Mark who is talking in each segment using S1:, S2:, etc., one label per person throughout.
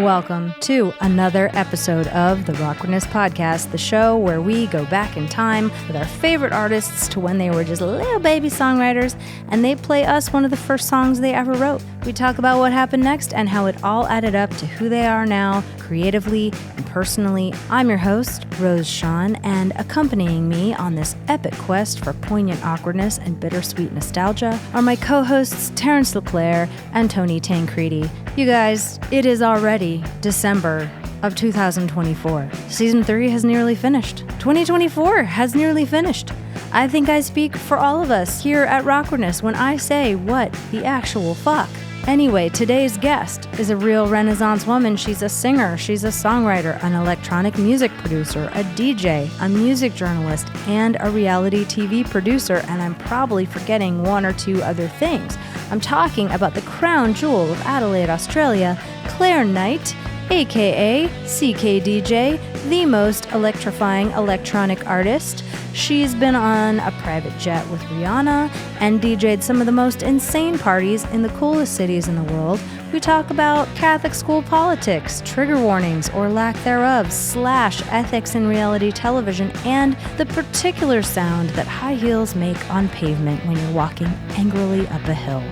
S1: welcome to another episode of the Awkwardness Podcast, the show where we go back in time with our favorite artists to when they were just little baby songwriters, and they play us one of the first songs they ever wrote. We talk about what happened next and how it all added up to who they are now, creatively and personally. I'm your host, Rose Sean, and accompanying me on this epic quest for poignant awkwardness and bittersweet nostalgia are my co-hosts Terence and Tony Tancredi. You guys, it is already December of 2024. Season 3 has nearly finished. 2024 has nearly finished. I think I speak for all of us here at Awkwardness when I say what the actual fuck. Anyway, today's guest is a real Renaissance woman. She's a singer, she's a songwriter, an electronic music producer, a DJ, a music journalist, and a reality TV producer, and I'm probably forgetting one or two other things. I'm talking about the crown jewel of Adelaide, Australia, Claire Knight, aka CKDJ, the most electrifying electronic artist. She's been on a private jet with Rihanna and DJ'd some of the most insane parties in the coolest cities in the world. We talk about Catholic school politics, trigger warnings or lack thereof, / ethics in reality television, and the particular sound that high heels make on pavement when you're walking angrily up a hill.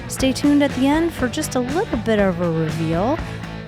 S1: Stay tuned at the end for just a little bit of a reveal.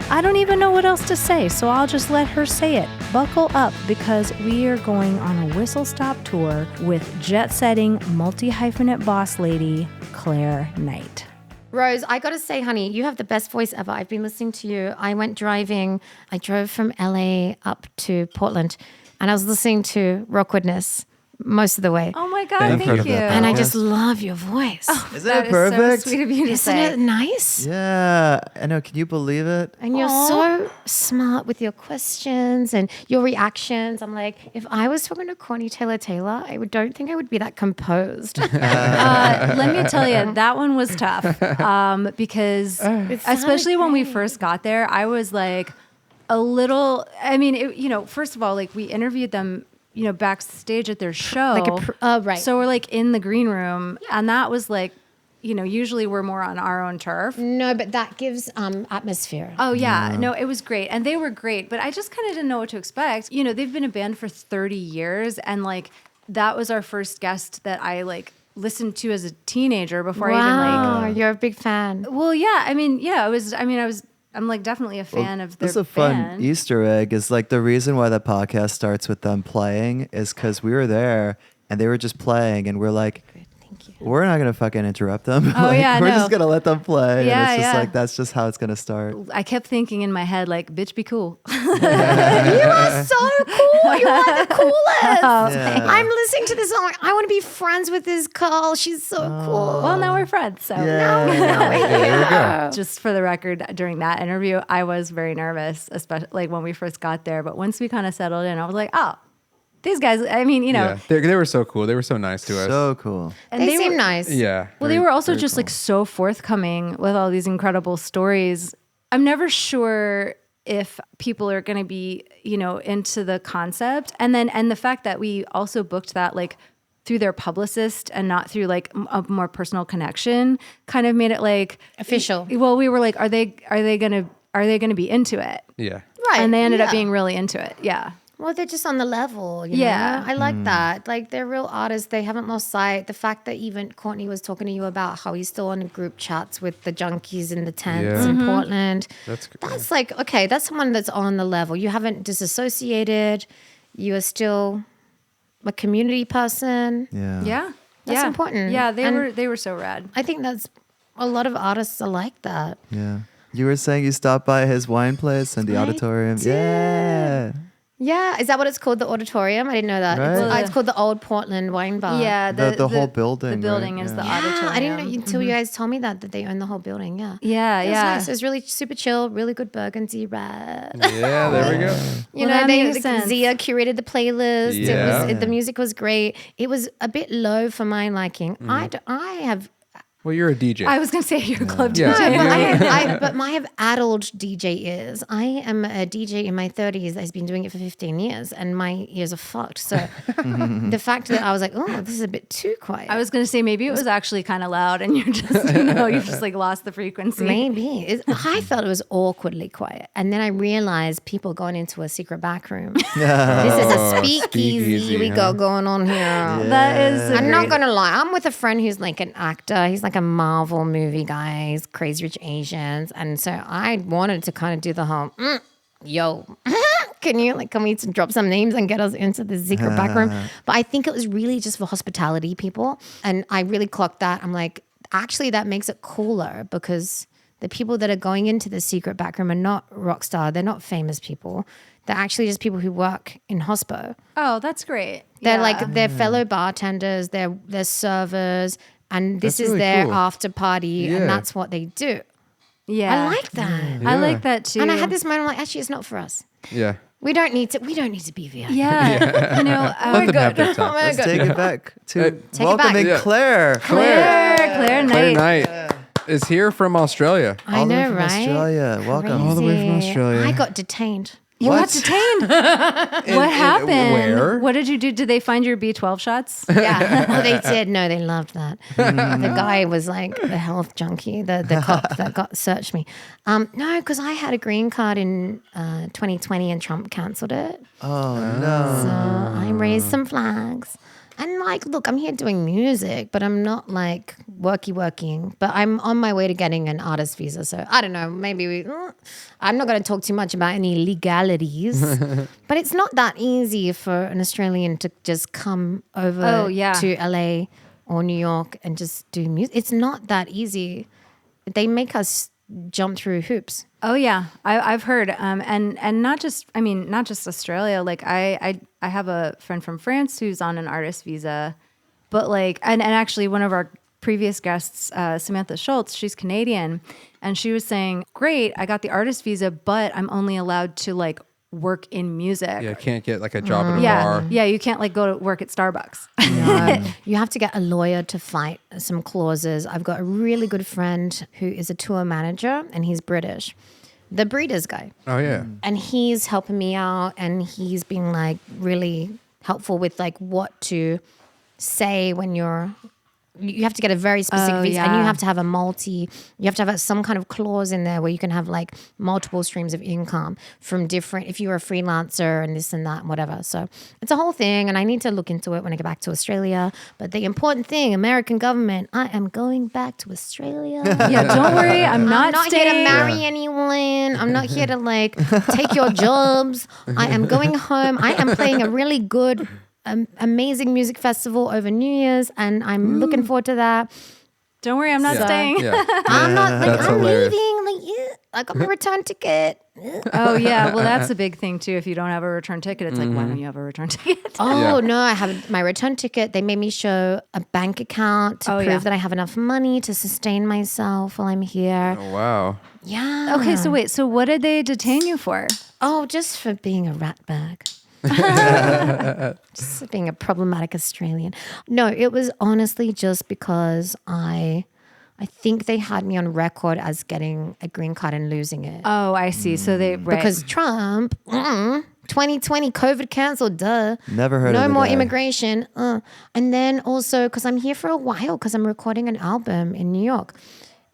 S1: I don't even know what else to say, so I'll just let her say it. Buckle up, because we are going on a whistle-stop tour with jet-setting, multi-hyphenate boss lady, Claire Knight.
S2: Rose, I got to say, honey, you have the best voice ever. I've been listening to you. I went driving. I drove from LA up to Portland, and I was listening to Awkwardness most of the way.
S1: Oh my God, thank you.
S2: And I just love your voice.
S1: Oh,
S3: Isn't it perfect?
S1: So sweet of you to
S2: Isn't
S1: say.
S2: it nice?
S3: Yeah, I know. Can you believe it?
S2: And you're so smart with your questions and your reactions. I'm like, if I was talking to Courtney Taylor, don't think I would be that composed.
S1: Let me tell you, that one was tough because especially when we first got there, I was like a little, first of all, like we interviewed them backstage at their show.
S2: Right.
S1: So we're like in the green room, and that was like, usually we're more on our own turf.
S2: No, but that gives atmosphere.
S1: Oh yeah. No, it was great. And they were great, but I just kind of didn't know what to expect. They've been a band for 30 years, and like that was our first guest that I like listened to as a teenager before I even
S2: you're a big fan.
S1: Well, yeah. I'm like definitely a fan of their
S3: This is a fun
S1: band.
S3: Easter egg. Is like the reason why the podcast starts with them playing is because we were there and they were just playing, and we're like,
S2: Thank you.
S3: we're not gonna fucking interrupt them.
S1: Oh, yeah,
S3: we're
S1: no.
S3: just gonna let them play.
S1: Yeah,
S3: and it's just
S1: yeah.
S3: like that's just how it's gonna start.
S1: I kept thinking in my head, like, bitch, be cool.
S2: You are so cool. You are the coolest.
S3: Yeah.
S2: I'm listening to this song. I want to be friends with this girl. She's so cool.
S1: Well, now we're friends. So
S3: Yeah.
S1: just for the record, during that interview, I was very nervous, especially like when we first got there. But once we kind of settled in, I was like, oh, these guys,
S4: Yeah, they were so cool. They were so nice to us.
S3: So cool.
S1: and
S2: they seem
S1: were,
S2: nice.
S4: Yeah.
S1: Well, they were also just like so forthcoming with all these incredible stories. I'm never sure if people are going to be, into the concept. And the fact that we also booked that like through their publicist and not through like a more personal connection kind of made it like
S2: Official.
S1: Well, we were like, are they going to be into it?
S4: Yeah.
S2: Right.
S1: And they ended up being really into it. Yeah.
S2: Well, they're just on the level,
S1: Yeah.
S2: I like that. Like, they're real artists. They haven't lost sight. The fact that even Courtney was talking to you about how he's still on group chats with the junkies in the tents in Portland. That's like, okay, that's someone that's on the level. You haven't disassociated. You are still a community person.
S3: Yeah.
S1: Yeah.
S2: That's important.
S1: Yeah.
S2: And
S1: They were so rad.
S2: I think that's a lot of artists are like that.
S3: Yeah. You were saying you stopped by his wine place and the auditorium.
S2: did.
S3: Yeah.
S2: Yeah. Is that what it's called? The auditorium? I didn't know that.
S3: Right.
S2: It's called the Old Portland Wine Bar.
S1: Yeah.
S3: The whole building,
S1: The building
S3: right?
S1: is the
S3: Yeah.
S1: auditorium.
S2: I didn't know until you guys told me that they own the whole building. Yeah.
S1: Yeah.
S2: It was
S1: Yeah.
S2: nice. It was really super chill, really good burgundy red.
S4: Yeah, there we go.
S2: You
S1: Well, that
S2: know,
S1: makes sense.
S2: Zia curated the playlist.
S4: Yeah.
S2: The music was great. It was a bit low for my liking. I
S4: Well, you're a DJ.
S1: I was going to say you're a club DJ.
S4: Yeah.
S2: But my adult DJ ears. I am a DJ in my 30s that's been doing it for 15 years, and my ears are fucked. So the fact that I was like, oh, this is a bit too quiet.
S1: I was going to say maybe it was actually kind of loud and you're just, you've just like lost the frequency.
S2: Maybe. I felt it was awkwardly quiet. And then I realized people going into a secret back room. This is a speakeasy we got going on here.
S1: That is
S2: I'm not going to lie. I'm with a friend who's like an actor. He's like a Marvel movie guy. He's Crazy Rich Asians. And so I wanted to kind of do the whole, yo, can we drop some names and get us into the secret back room? But I think it was really just for hospitality people. And I really clocked that. I'm like, actually, that makes it cooler because the people that are going into the secret back room are not rock star. They're not famous people. They're actually just people who work in hospo.
S1: Oh, that's great.
S2: They're like they're fellow bartenders. They're servers, and this is
S4: really
S2: their
S4: cool.
S2: after party, and that's what they do.
S1: Yeah.
S2: I like that.
S1: I like that too.
S2: And I had this moment, I'm like, actually, it's not for us.
S4: Yeah.
S2: We don't need to be VIP.
S1: Yeah.
S4: Let them have their time.
S3: Let's take it back to
S2: Take it
S3: welcoming
S2: back.
S3: Claire.
S1: Claire Knight.
S4: Claire Knight is here from Australia.
S2: I
S3: All the way
S2: know,
S3: from
S2: right?
S3: Australia. Welcome.
S4: All the way from
S2: Crazy.
S4: Australia.
S2: I got detained.
S1: You got detained. What happened?
S4: Where?
S1: What did you do? Did they find your B12 shots?
S2: Yeah. Oh, they did. No, they loved that. The guy was like the health junkie, the cop that searched me. No, because I had a green card in 2020 and Trump cancelled it.
S3: Oh, no.
S2: So I raised some flags. And like, look, I'm here doing music, but I'm not like working. But I'm on my way to getting an artist visa. So I don't know, maybe I'm not going to talk too much about any legalities. But it's not that easy for an Australian to just come over to LA or New York and just do music. It's not that easy. They make us jump through hoops.
S1: Oh yeah, I've heard, and not just Australia. Like I have a friend from France who's on an artist visa, but like, and actually one of our previous guests, Samantha Schultz, she's Canadian, and she was saying, great, I got the artist visa, but I'm only allowed to like work in music.
S4: Yeah, can't get like a job at a bar.
S1: Yeah, you can't like go to work at Starbucks.
S2: You have to get a lawyer to fight some clauses. I've got a really good friend who is a tour manager and he's British. The Breeders guy.
S4: Oh yeah.
S2: And he's helping me out and he's been like really helpful with like what to say when you have to get a very specific visa and you have to have you have to have some kind of clause in there where you can have like multiple streams of income from different, if you're a freelancer and this and that and whatever. So it's a whole thing and I need to look into it when I get back to Australia. But the important thing, American government, I am going back to Australia.
S1: Yeah, don't worry, I'm not
S2: here to
S1: staying.
S2: marry anyone. I'm not here to like take your jobs. I am going home. I am playing a really good amazing music festival over New Year's and I'm looking forward to that.
S1: Don't worry, I'm not staying.
S4: Yeah.
S2: I'm not like
S4: That's
S2: I'm
S4: hilarious.
S2: leaving. Like I got my return ticket.
S1: Oh yeah, well that's a big thing too. If you don't have a return ticket, it's like, why don't you have a return ticket?
S2: Oh no, I have my return ticket. They made me show a bank account to prove that I have enough money to sustain myself while I'm here.
S4: Oh wow.
S2: Yeah.
S1: Okay, so wait, so what did they detain you for?
S2: Oh, just for being a rat bag. Just being a problematic Australian. No, it was honestly just because I think they had me on record as getting a green card and losing it.
S1: Oh, I see. So they
S2: Because Trump, 2020, COVID canceled, duh.
S3: Never heard of
S2: No
S3: the
S2: more
S3: guy.
S2: immigration. And then also because I'm here for a while because I'm recording an album in New York.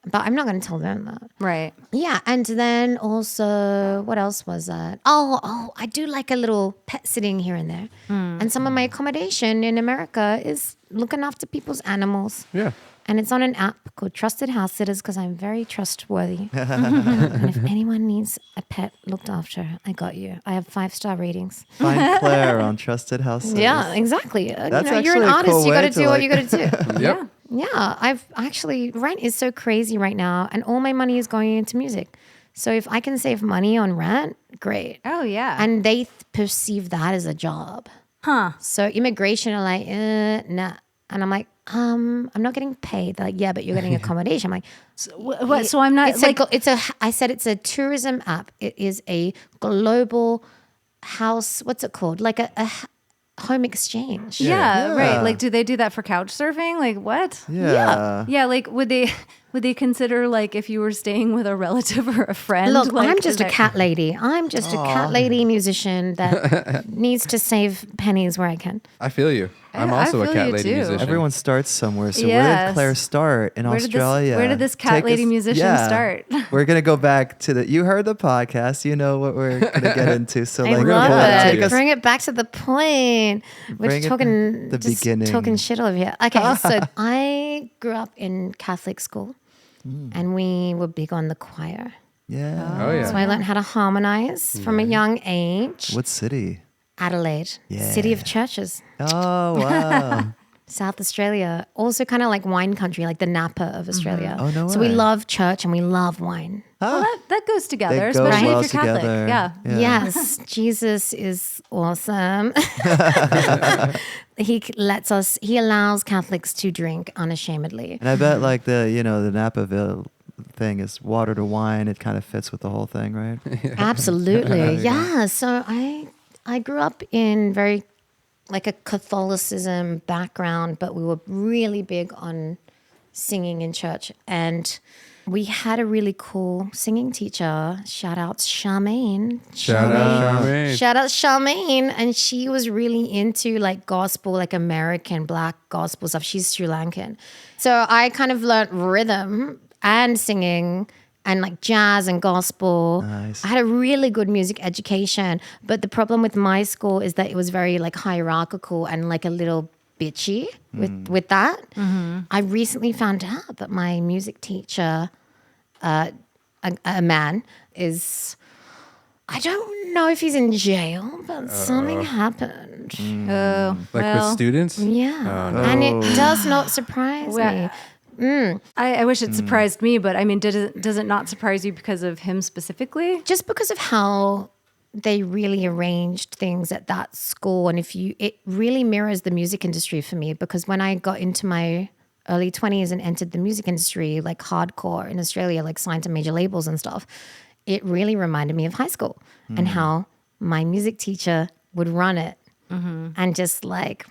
S2: But I'm not going to tell them that.
S1: right.
S2: Yeah, and then also, what else was that? Oh, I do like a little pet sitting here and there. And some of my accommodation in America is looking after people's animals.
S4: Yeah.
S2: And it's on an app called Trusted House Sitters because I'm very trustworthy. And if anyone needs a pet looked after, I got you. I have 5-star ratings.
S3: Find Claire on Trusted House.
S2: Yeah, exactly.
S3: That's
S2: you're an
S3: actually a
S2: artist.
S3: cool
S2: You got
S3: way
S2: to
S3: to,
S2: do what
S3: like-
S2: you got to do.
S4: Yep.
S2: Yeah, I've actually, rent is so crazy right now and all my money is going into music. So if I can save money on rent, great.
S1: Oh yeah.
S2: And they perceive that as a job.
S1: huh.
S2: So immigration are like, nah. And I'm like, I'm not getting paid. They're like, yeah, but you're getting accommodation. I'm like,
S1: What? So I'm not
S2: I said it's a tourism app. It is a global house. What's it called? Like a home exchange.
S1: Yeah, right. Like, do they do that for couch surfing? Like, what?
S3: Yeah.
S1: Yeah, like, would they consider, like, if you were staying with a relative or a friend?
S2: Look,
S1: like,
S2: I'm just a cat lady. I'm just a cat lady musician that needs to save pennies where I can.
S4: I feel you. I'm
S1: I
S4: also a
S1: feel
S4: cat
S1: you
S4: lady
S1: too.
S4: musician.
S3: Everyone starts somewhere. So where
S1: Yes.
S3: did Claire start? In Australia.
S1: Where did this cat lady musician start?
S3: We're going to go back to you heard the podcast. You know what we're going to get into. So
S1: I
S3: like,
S1: love it.
S3: take us,
S2: Bring it back to the point. We're
S3: Bring
S2: just
S3: it
S2: talking,
S3: the
S2: just
S3: beginning.
S2: talking shit over here. Okay, so I grew up in Catholic school, and we were big on the choir.
S3: yeah.
S4: Oh, yeah.
S2: So I learned how to harmonize from a young age.
S3: What city?
S2: Adelaide,
S3: Yeah.
S2: city of churches.
S3: Oh, wow.
S2: South Australia, also kind of like wine country, like the Napa of Australia.
S3: Oh, no
S2: So we
S3: way.
S2: love church and we love wine.
S1: Well, that goes together,
S3: They go
S1: especially
S3: well
S1: if you're Catholic.
S3: together.
S1: Yeah.
S2: Yes, Jesus is awesome. He allows Catholics to drink unashamedly.
S3: And I bet like the Napaville thing is water to wine. It kind of fits with the whole thing, right?
S2: Absolutely. Yeah. So I grew up in very like a Catholicism background, but we were really big on singing in church. And we had a really cool singing teacher. Shout out Charmaine.
S4: Shout out Charmaine.
S2: Shout out Charmaine. And she was really into like gospel, like American black gospel stuff. She's Sri Lankan. So I kind of learned rhythm and singing and like jazz and gospel.
S3: Nice.
S2: I had a really good music education. But the problem with my school is that it was very like hierarchical and like a little bitchy with that. I recently found out that my music teacher, a man, is, I don't know if he's in jail, but something happened.
S1: Oh,
S4: Like
S1: well,
S4: with students?
S2: Yeah.
S4: Oh, no.
S2: And it does not surprise me.
S1: I wish it surprised me, but I mean, does it not surprise you because of him specifically?
S2: Just because of how they really arranged things at that school. And it really mirrors the music industry for me, because when I got into my early 20s and entered the music industry, like hardcore in Australia, like signed to major labels and stuff, it really reminded me of high school and how my music teacher would run it. And just like,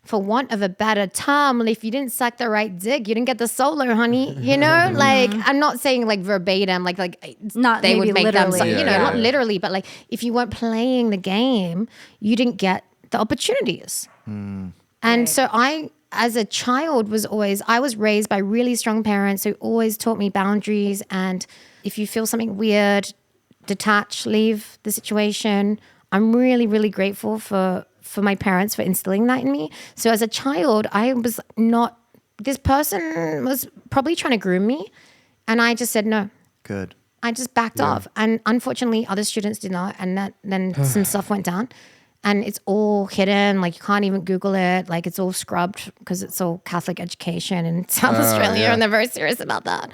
S2: for want of a better term, if you didn't suck the right dick, you didn't get the solo, honey. You know, like I'm not saying like verbatim, like
S1: Not
S2: they
S1: maybe
S2: would make
S1: literally.
S2: them,
S4: Yeah,
S2: not
S4: yeah.
S2: literally, but like if you weren't playing the game, you didn't get the opportunities. And so I, as a child, I was raised by really strong parents who always taught me boundaries. And if you feel something weird, detach, leave the situation. I'm really, really grateful for my parents for instilling that in me. So as a child, this person was probably trying to groom me. And I just said no.
S3: Good.
S2: I just backed off. And unfortunately, other students did not. And then some stuff went down. And it's all hidden. Like, you can't even Google it. Like, it's all scrubbed because it's all Catholic education in South Australia.
S4: yeah.
S2: And they're very serious about that.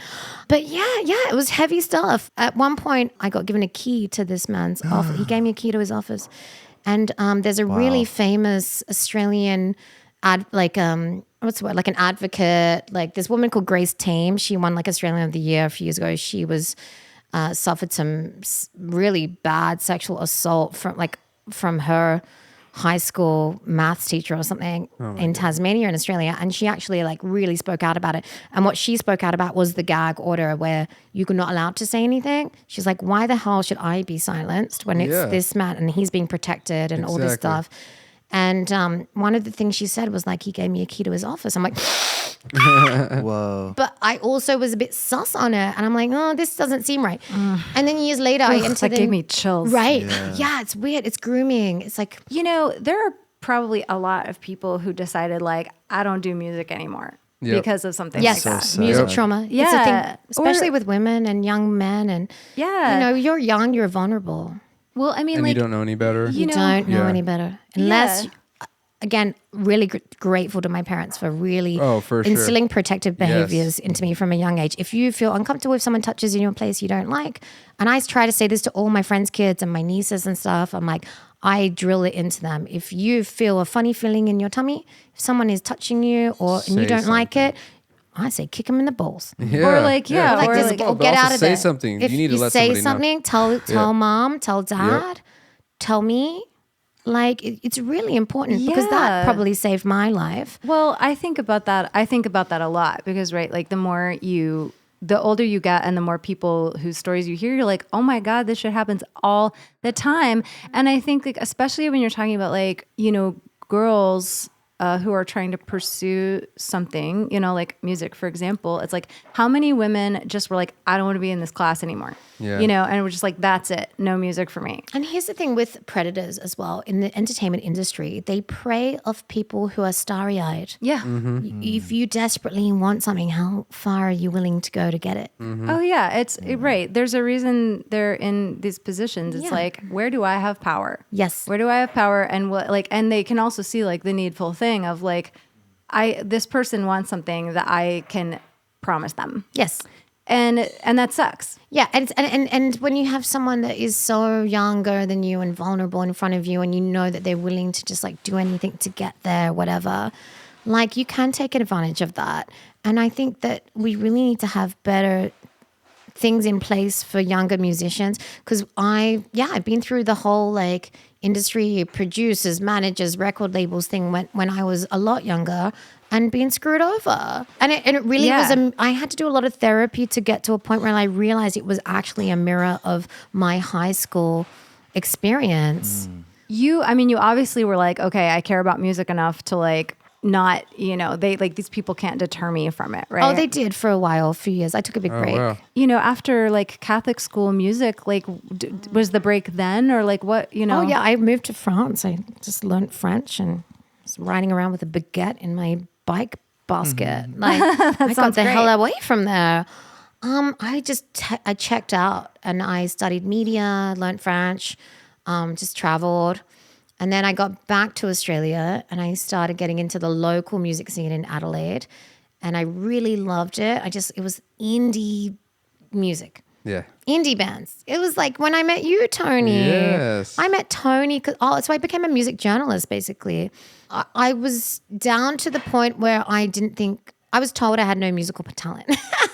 S2: But yeah, it was heavy stuff. At one point, I got given a key to this man's office. He gave me a key to his office. And there's a really famous Australian like an advocate, like this woman called Grace Tame. She won like Australian of the Year a few years ago. She was suffered some really bad sexual assault from her high school maths teacher or something in Tasmania in Australia. And she actually like really spoke out about it. And what she spoke out about was the gag order where you're not allowed to say anything. She's like, why the hell should I be silenced when it's this man and he's being protected and all this stuff? And one of the things she said was like, he gave me a key to his office. I'm like,
S3: Whoa.
S2: but I also was a bit sus on it. And I'm like, oh, this doesn't seem right. And then years later, I entered
S1: That gave me chills.
S2: Right. Yeah, it's weird. It's grooming. It's like,
S1: You know, there are probably a lot of people who decided like, I don't do music anymore
S4: Yep.
S1: because of something
S2: yes,
S1: like that.
S3: sad.
S2: music
S3: Yep.
S2: trauma. It's a
S1: Yeah.
S2: thing, especially
S1: Or-
S2: with women and young men. And,
S1: Yeah.
S2: you're young, you're vulnerable.
S1: Well, I mean,
S4: And
S1: like,
S4: you don't know any better.
S2: You
S1: know-
S2: don't know
S4: Yeah.
S2: any better. Unless,
S1: Yeah.
S2: again, really grateful to my parents for really
S4: Oh, for sure.
S2: instilling protective behaviors
S4: Yes.
S2: into me from a young age. If you feel uncomfortable if someone touches in your place you don't like, and I try to say this to all my friends' kids and my nieces and stuff, I'm like, I drill it into them. If you feel a funny feeling in your tummy, if someone is touching you and you
S4: Say
S2: don't like
S4: something.
S2: it, I say kick them in the balls.
S4: Yeah.
S1: Or like, yeah,
S2: Like
S1: or
S2: just
S1: like-
S2: get
S4: but also
S2: out of
S4: say
S2: there.
S4: something.
S2: If
S4: You need to let
S2: say
S4: somebody know.
S2: something, tell mom, tell dad, tell me. Like it's really important because that probably saved my life.
S1: Well, I think about that a lot because, right, like the older you get and the more people whose stories you hear, you're like, oh my God, this shit happens all the time. And I think like, especially when you're talking about like, girls who are trying to pursue something, like music, for example, it's like how many women just were like, I don't want to be in this class anymore.
S4: Yeah.
S1: And we're just like, that's it. No music for me.
S2: And here's the thing with predators as well. In the entertainment industry, they prey of people who are starry-eyed.
S1: Yeah.
S2: If you desperately want something, how far are you willing to go to get it?
S1: Oh yeah, it's right. There's a reason they're in these positions. It's like, where do I have power?
S2: Yes.
S1: Where do I have power? And what, like, and they can also see like the needful thing of like, this person wants something that I can promise them.
S2: Yes.
S1: And that sucks.
S2: Yeah, and when you have someone that is so younger than you and vulnerable in front of you, and you know that they're willing to just like do anything to get there, whatever, like you can take advantage of that. And I think that we really need to have better things in place for younger musicians because I've been through the whole like industry, producers, managers, record labels thing when I was a lot younger. And being screwed over. And it really was, I had to do a lot of therapy to get to a point where I realized it was actually a mirror of my high school experience.
S1: You obviously were like, okay, I care about music enough to like, not, they like these people can't deter me from it, right?
S2: Oh, they did for a while, a few years. I took a big break.
S4: Wow.
S1: After like Catholic school music, like was the break then or like what,
S2: Oh yeah, I moved to France. I just learned French and was riding around with a baguette in my bike basket. Like I got the hell away from there. I checked out and I studied media, learned French, just traveled. And then I got back to Australia and I started getting into the local music scene in Adelaide. And I really loved it. It was indie music.
S4: Yeah.
S2: Indie bands. It was like when I met you, Tony.
S4: Yes.
S2: I met Tony. So I became a music journalist, basically. I was down to the point where I was told I had no musical talent,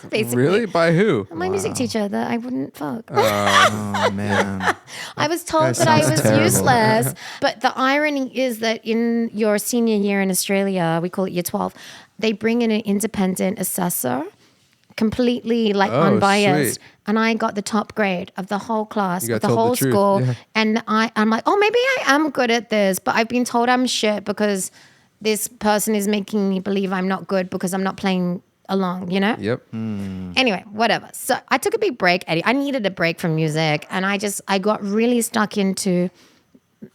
S2: basically.
S4: Really? By who?
S2: My music teacher that I wouldn't fuck.
S3: Oh, man.
S2: I was told that I was useless. But the irony is that in your senior year in Australia, we call it year 12, they bring in an independent assessor, completely like unbiased.
S4: Sweet.
S2: And I got the top grade of the whole class,
S4: You
S2: of
S4: got
S2: the
S4: told
S2: whole
S4: the truth.
S2: school.
S4: Yeah.
S2: And I'm like, oh, maybe I am good at this, but I've been told I'm shit because this person is making me believe I'm not good because I'm not playing along,
S4: Yep.
S2: Anyway, whatever. So I took a big break, Eddie. I needed a break from music. And I got really stuck into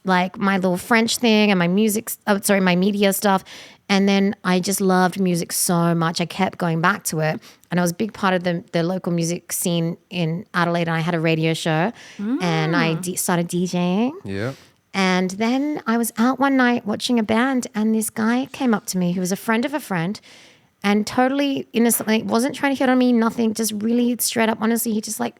S2: like my little French thing and my my media stuff. And then I just loved music so much. I kept going back to it. And I was a big part of the local music scene in Adelaide. And I had a radio show and I started DJing.
S4: Yep.
S2: And then I was out one night watching a band and this guy came up to me who was a friend of a friend and totally innocently, wasn't trying to hit on me, nothing, just really straight up, honestly, he just like,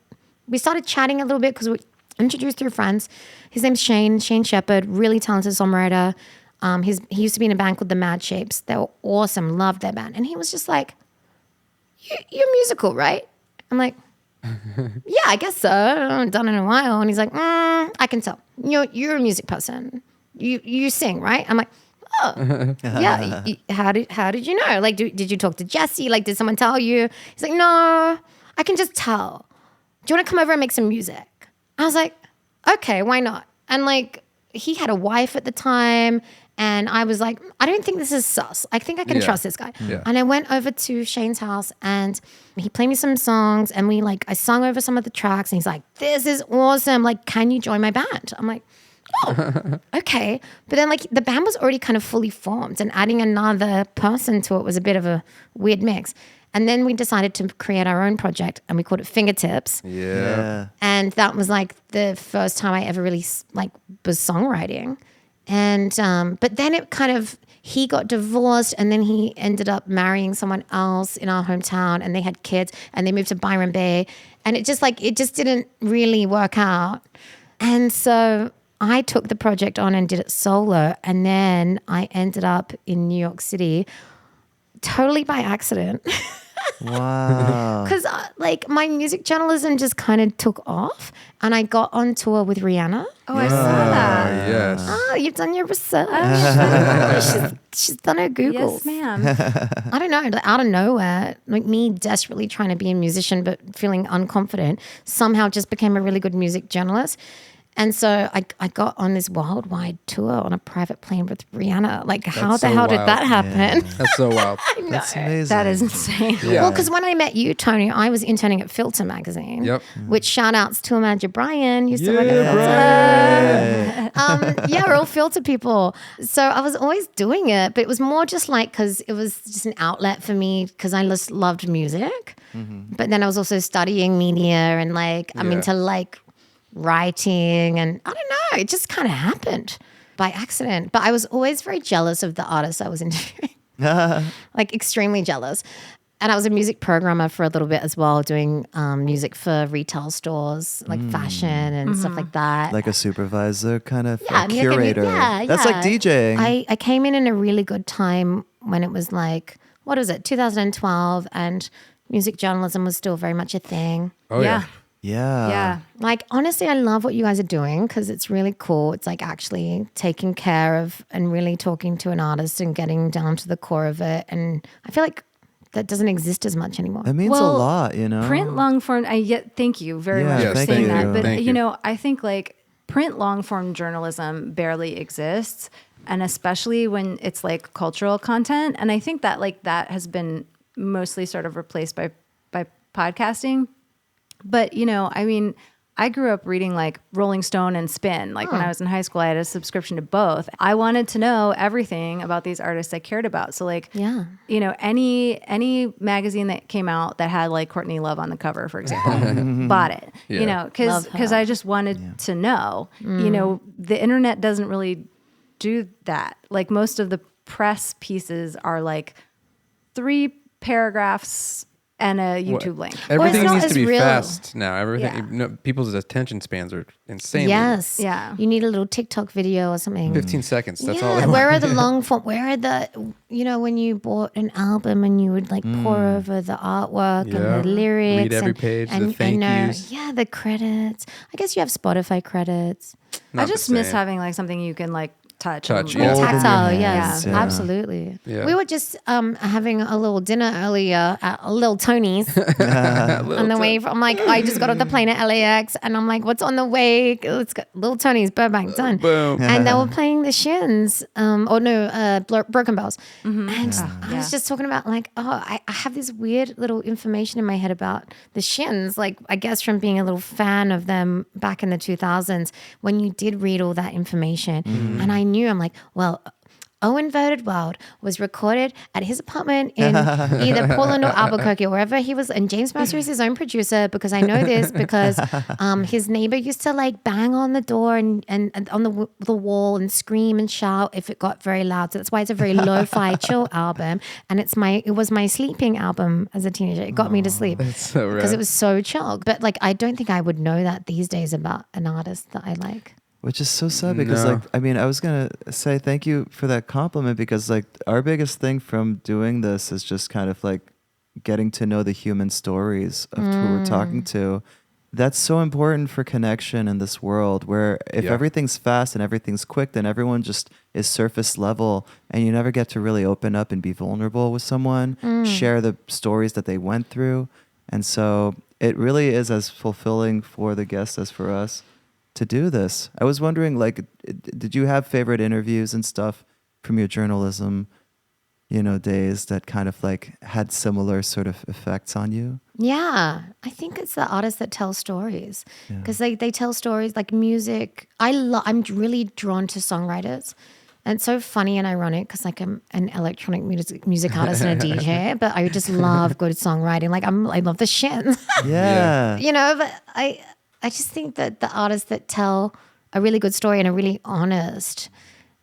S2: we started chatting a little bit because we introduced through friends. His name's Shane Shepherd, really talented songwriter. He used to be in a band called The Mad Shapes. They were awesome, loved their band. And he was just like, you're musical, right? I'm like, yeah, I guess so. I haven't done it in a while. And he's like, I can tell. You're a music person. You sing, right? I'm like, oh, yeah. How did you know? Like, did you talk to Jesse? Like, did someone tell you? He's like, no, I can just tell. Do you want to come over and make some music? I was like, okay, why not? And like, he had a wife at the time. And I was like, I don't think this is sus. I think I can trust this guy.
S4: Yeah.
S2: And I went over to Shane's house and he played me some songs and I sung over some of the tracks and he's like, this is awesome. Like, can you join my band? I'm like, oh, okay. But then like the band was already kind of fully formed and adding another person to it was a bit of a weird mix. And then we decided to create our own project and we called it Fingertips.
S4: Yeah.
S2: And that was like the first time I ever really like was songwriting. And but then it kind of, he got divorced and then he ended up marrying someone else in our hometown and they had kids and they moved to Byron Bay. And it just didn't really work out. And so I took the project on and did it solo. And then I ended up in New York City totally by accident.
S3: Wow.
S2: Because like my music journalism just kind of took off, and I got on tour with Rihanna.
S1: Oh, I saw that.
S4: Yes.
S2: Oh, you've done your research. she's done her Googles.
S1: Yes, ma'am.
S2: I don't know, like, out of nowhere, like me desperately trying to be a musician but feeling unconfident, somehow just became a really good music journalist. And so I got on this worldwide tour on a private plane with Rihanna. Like, how the hell did
S4: wild.
S2: that happen?
S4: That's so wild.
S3: That's amazing.
S1: That is insane.
S4: Yeah.
S2: Well, because when I met you, Tony, I was interning at Filter magazine.
S4: Yep.
S2: Which shout outs to Imagine Brian. Used to work
S4: Yeah,
S2: at Filter. Yeah, we're all Filter people. So I was always doing it, but it was more just like because it was just an outlet for me because I just loved music. But then I was also studying media and like I'm
S4: Yeah.
S2: into like writing and I don't know, it just kind of happened by accident. But I was always very jealous of the artists I was interviewing, like extremely jealous. And I was a music programmer for a little bit as well, doing music for retail stores, like fashion and stuff like that.
S3: Like a supervisor, kind of
S2: Yeah,
S3: a
S2: I mean,
S3: curator. That's like DJing.
S2: I came in a really good time when it was like, what was it, 2012, and music journalism was still very much a thing.
S4: Oh, yeah.
S3: yeah.
S1: Yeah.
S2: Like, honestly, I love what you guys are doing because it's really cool. It's like actually taking care of and really talking to an artist and getting down to the core of it. And I feel like that doesn't exist as much anymore.
S3: It means a
S1: Well,
S3: lot, you know?
S1: Print long form. thank you very
S3: Yeah,
S1: much
S4: Yes,
S1: for
S3: thank
S1: saying
S3: you.
S1: that. But
S4: Thank
S1: you
S4: you.
S1: know, I think like print long form journalism barely exists, and especially when it's like cultural content. And I think that like that has been mostly sort of replaced by podcasting. But you know, I mean, I grew up reading like Rolling Stone and Spin. Like when I was in high school, I had a subscription to both. I wanted to know everything about these artists I cared about. So like,
S2: Yeah.
S1: you know, any magazine that came out that had like Courtney Love on the cover, for example, bought it.
S4: Yeah.
S1: You know,
S2: Love her.
S1: because I just wanted to know. You know, the internet doesn't really do that. Like most of the press pieces are like 3 paragraphs and a YouTube link.
S4: Everything
S2: not
S4: needs
S2: as
S4: to be
S2: real.
S4: fast now. Everything.
S1: Yeah.
S4: No, people's attention spans are insanely.
S2: Yes.
S1: Yeah.
S2: You need a little TikTok video or something.
S4: 15 seconds. That's all.
S2: Yeah,
S4: they
S2: where
S4: want.
S2: are the long form? Where are the, you know, when you bought an album and you would like pour over the artwork
S4: Yeah.
S2: and the lyrics.
S4: Read every
S2: and,
S4: page, the
S2: and,
S4: thank
S2: and,
S4: yous.
S2: Yeah, the credits. I guess you have Spotify credits.
S4: Not
S1: I
S4: the
S1: just miss
S4: same.
S1: having like something you can like touch.
S4: Touch,
S1: and
S4: yeah.
S3: Hold in your
S2: Tactile,
S3: hands,
S2: yes,
S3: yeah.
S2: absolutely.
S4: Yeah.
S2: We were just having a little dinner earlier at Little Tony's on the way from, like, I just got off the plane at LAX and I'm like, what's on the way? Let's go. Little Tony's, Burbank, done.
S4: Boom.
S2: And they were playing the Shins, Broken Bells. And I was just talking about like, I have this weird little information in my head about the Shins, like I guess from being a little fan of them back in the 2000s when you did read all that information. And I knew, I'm like, well, Owen Voted Wild was recorded at his apartment in either Portland or Albuquerque or wherever he was. And James Master is his own producer because I know this because his neighbor used to like bang on the door and on the wall and scream and shout if it got very loud. So that's why it's a very lo-fi chill album. And it was my sleeping album as a teenager. It got me to sleep
S4: So
S2: because
S4: rad.
S2: it was so chill. But like, I don't think I would know that these days about an artist that I like.
S3: Which is so sad because,
S4: No.
S3: like, I mean, I was going to say thank you for that compliment because, like, our biggest thing from doing this is just kind of like getting to know the human stories of who we're talking to. That's so important for connection in this world where if
S4: Yeah.
S3: everything's fast and everything's quick, then everyone just is surface level and you never get to really open up and be vulnerable with someone, share the stories that they went through. And so it really is as fulfilling for the guests as for us to do this. I was wondering, like, did you have favorite interviews and stuff from your journalism, days that kind of like had similar sort of effects on you?
S2: Yeah, I think it's the artists that tell stories because they tell stories like music. I'm really drawn to songwriters. And it's so funny and ironic because like I'm an electronic music artist and a DJ, but I just love good songwriting. Like I love the shit,
S3: Yeah.
S2: but I just think that the artists that tell a really good story and are really honest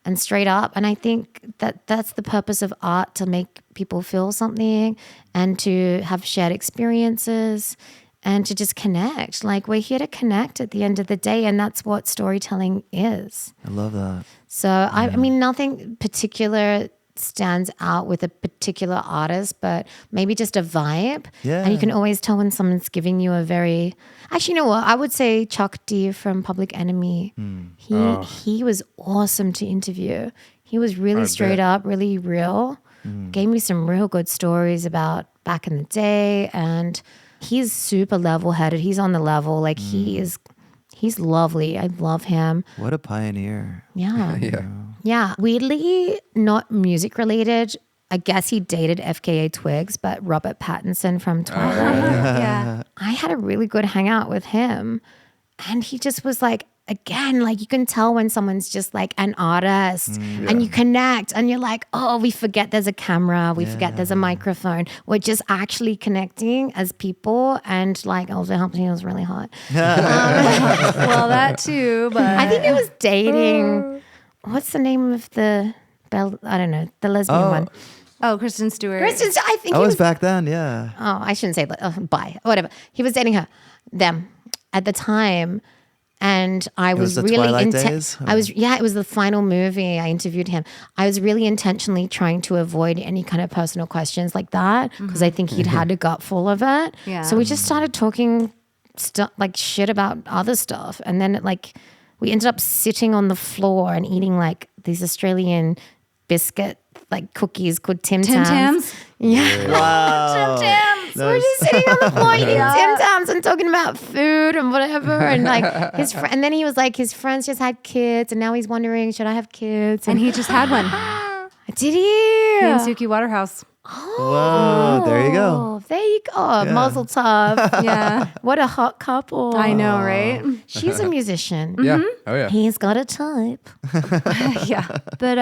S2: and straight up. And I think that that's the purpose of art, to make people feel something and to have shared experiences and to just connect. Like we're here to connect at the end of the day. And that's what storytelling is.
S3: I love that.
S2: So I mean, nothing particular stands out with a particular artist, but maybe just a vibe.
S3: Yeah.
S2: And you can always tell when someone's giving you a very, actually, you know what? I would say Chuck D from Public Enemy. He was awesome to interview. He was really straight up, really real. Gave me some real good stories about back in the day, and he's super level-headed. He's on the level. Like he's lovely. I love him.
S3: What a pioneer.
S2: Yeah.
S4: Yeah.
S2: Yeah. Weirdly, not music related. I guess he dated FKA Twigs, but Robert Pattinson from Twilight.
S1: Yeah.
S2: I had a really good hangout with him, and he just was like, again, like you can tell when someone's just like an artist and you connect and you're like, oh, we forget there's a camera. We forget there's a microphone. We're just actually connecting as people, and like also helps me. It was really hot.
S1: Well, that too, but
S2: I think it was dating. What's the name of the I don't know, the lesbian one.
S1: oh, Kristen Stewart.
S2: Kristen, I think
S3: I
S2: he
S3: was
S2: was.
S3: back then, yeah.
S2: Oh, I shouldn't say bye. Whatever. He was dating them at the time. And I was
S3: the
S2: really
S3: Twilight days?
S2: it was the final movie. I interviewed him. I was really intentionally trying to avoid any kind of personal questions like that because I think he'd had a gut full of it.
S1: Yeah.
S2: So we just started talking like shit about other stuff. And then we ended up sitting on the floor and eating like these Australian biscuit like cookies called Tim Tams.
S1: Tams?
S2: Yeah.
S3: Wow.
S1: Tim Tams.
S2: So we're just sitting on the floor eating Tim Tams and talking about food and whatever. And like and then he was like, his friends just had kids, and now he's wondering, should I have kids?
S1: And he just had one.
S2: Did he?
S1: Me and Suki Waterhouse.
S3: Whoa, there you go.
S2: Oh, there you go. Mazel tov.
S1: Yeah.
S2: What a hot couple.
S1: I know, right?
S2: She's a musician.
S4: Yeah. Oh yeah.
S2: He's got a type.
S1: Yeah. But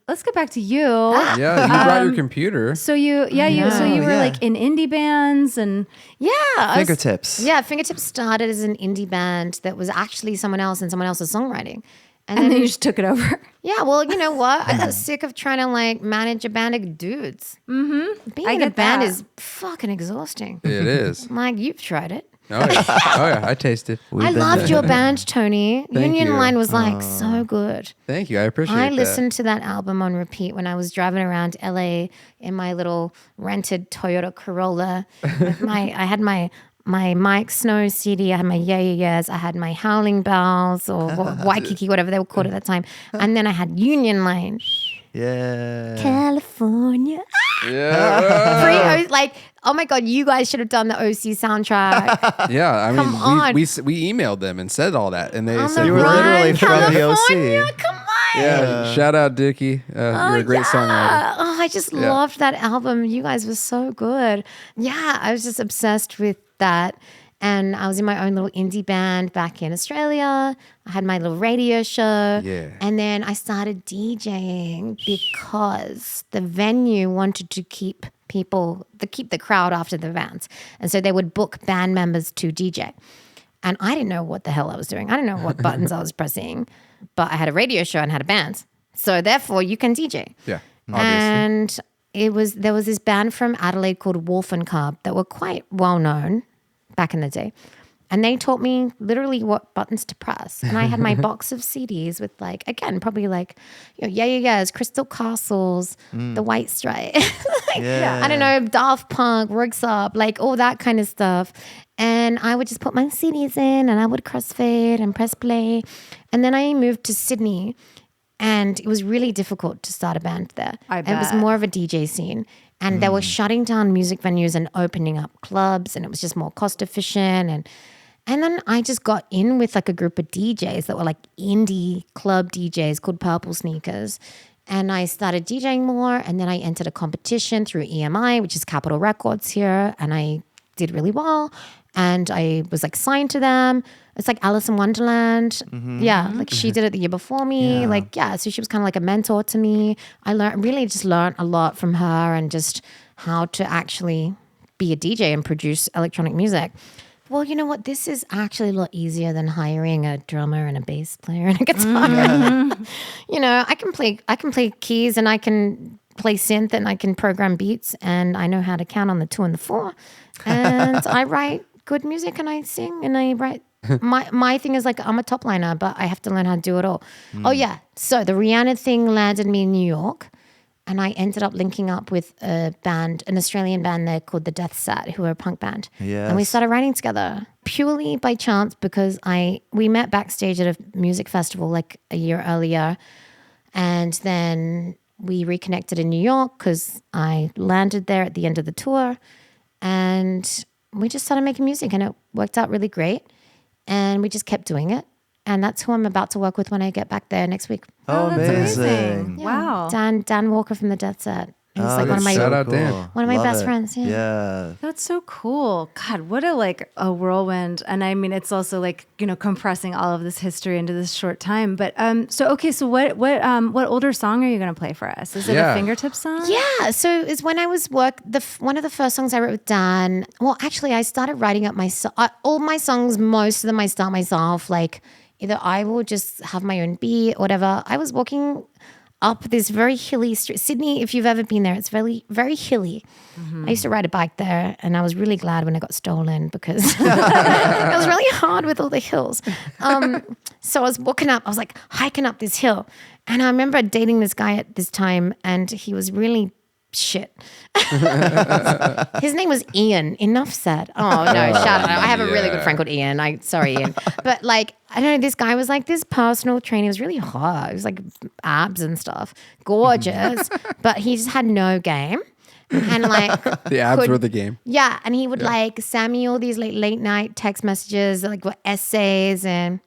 S1: let's get back to you.
S4: Yeah. You brought your computer.
S1: So you were
S3: Yeah.
S1: like in indie bands and
S2: Yeah.
S3: Fingertips.
S2: Fingertips started as an indie band that was actually someone else and someone else's songwriting.
S1: and then you just took it over.
S2: Yeah, well, you know what? I got sick of trying to like manage a band of dudes. Mm-hmm. Being in a
S1: get
S2: band
S1: that.
S2: is fucking exhausting.
S4: It is.
S2: Like, you've tried it.
S4: Oh yeah. Oh yeah. I tasted.
S2: I loved your band, Tony.
S4: Thank
S2: Union
S4: you.
S2: Line was like so good.
S4: Thank you. I appreciate
S2: I
S4: that.
S2: listened to that album on repeat when I was driving around LA in my little rented Toyota Corolla. I had my Mike Snow CD, I had my Yeah Yeah Yeahs, I had my Howling Bells or Waikiki, whatever they were called at that time. And then I had Union Line.
S3: Yeah.
S2: California.
S4: Yeah.
S2: Like, oh my God, you guys should have done the OC soundtrack.
S4: Yeah. I
S2: Come
S4: mean,
S2: on.
S4: we emailed them and said all that, and they
S2: On
S4: said
S2: the
S3: You were
S2: run,
S3: literally from the OC.
S2: California, come on.
S4: Yeah. Shout out Dickie. You're a great songwriter.
S2: Oh, I just loved that album. You guys were so good. Yeah, I was just obsessed with that. And I was in my own little indie band back in Australia. I had my little radio show.
S4: Yeah.
S2: And then I started DJing because the venue wanted to keep the crowd after the bands. And so they would book band members to DJ. And I didn't know what the hell I was doing. I didn't know what buttons I was pressing. But I had a radio show and had a band. So therefore you can DJ.
S4: Yeah. Obviously.
S2: And there was this band from Adelaide called Wolf and Cub that were quite well known back in the day. And they taught me literally what buttons to press. And I had my box of CDs with like, again, probably like, Yeah Yeah Yeahs, Crystal Castles, The White Stripe.
S3: Yeah.
S2: I don't know, Daft Punk, Rugs Up, like all that kind of stuff. And I would just put my CDs in and I would crossfade and press play. And then I moved to Sydney and it was really difficult to start a band there.
S1: I
S2: And it was
S1: bet.
S2: more of a DJ scene. And they were shutting down music venues and opening up clubs, and it was just more cost efficient. And then I just got in with like a group of DJs that were like indie club DJs called Purple Sneakers. And I started DJing more, and then I entered a competition through EMI, which is Capitol Records here, and I did really well. And I was like signed to them. It's like Alice in Wonderland. Yeah, like she did it the year before me.
S3: Yeah.
S2: So she was kind of like a mentor to me. I learned a lot from her and just how to actually be a DJ and produce electronic music. Well, you know what? This is actually a lot easier than hiring a drummer and a bass player and a guitar. You know, I can play keys and I can play synth and I can program beats and I know how to count on the 2 and the 4. And I write good music and I sing and I write. My thing is like I'm a top liner, but I have to learn how to do it all. Oh yeah. So the Rihanna thing landed me in New York. And I ended up linking up with a band, an Australian band there called the Death Sat, who are a punk band.
S3: Yes.
S2: And we started writing together purely by chance because we met backstage at a music festival like a year earlier. And then we reconnected in New York because I landed there at the end of the tour. And we just started making music and it worked out really great. And we just kept doing it. And that's who I'm about to work with when I get back there next week.
S3: Oh,
S1: that's
S3: amazing.
S1: amazing.
S2: Yeah.
S1: Wow.
S2: Dan Walker from the Death Set. He's like one of my
S4: Shout out
S3: cool.
S4: Dan.
S2: One of my
S3: Love
S2: best
S3: it.
S2: friends, yeah.
S3: Yeah.
S1: That's so cool. God, what a whirlwind. And I mean, it's also like, compressing all of this history into this short time. But so what older song are you going to play for us? Is it a fingertip song?
S2: Yeah, so it's when I was one of the first songs I wrote with Dan. Well, actually, I started writing up all my songs. Most of them I start myself. Like either I will just have my own beat or whatever. I was walking up this very hilly street. Sydney, if you've ever been there, it's very, very hilly. Mm-hmm. I used to ride a bike there and I was really glad when it got stolen because it was really hard with all the hills. So I was walking up, I was like hiking up this hill. And I remember dating this guy at this time and he was really shit. His name was Ian. Enough said. Oh no, shout out. I have a really good friend called Ian. Sorry, Ian. But like, I don't know, this guy was like this personal trainer. He was really hot. He was like abs and stuff. Gorgeous. But he just had no game. And like
S4: the abs were the game.
S2: Yeah. And he would like send me all these like late night text messages, like what essays and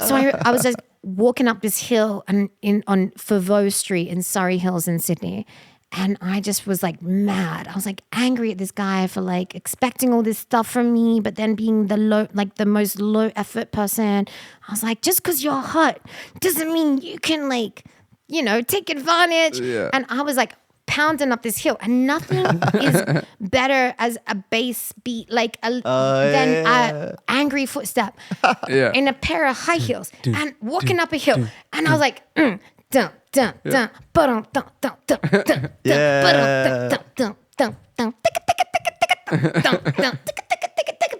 S2: so I was just walking up this hill and on Foveaux Street in Surrey Hills in Sydney. And I just was like mad. I was like angry at this guy for like expecting all this stuff from me, but then being the most low effort person. I was like, just because you're hot doesn't mean you can take advantage. Yeah. And I was like pounding up this hill and nothing is better as a bass beat than an angry footstep in a pair of high heels and walking up a hill. And I was like, dun, dun, dun, ba-dum, dun, dun, dun, dun, dun, ba-dum, dun, dun, dun, dun,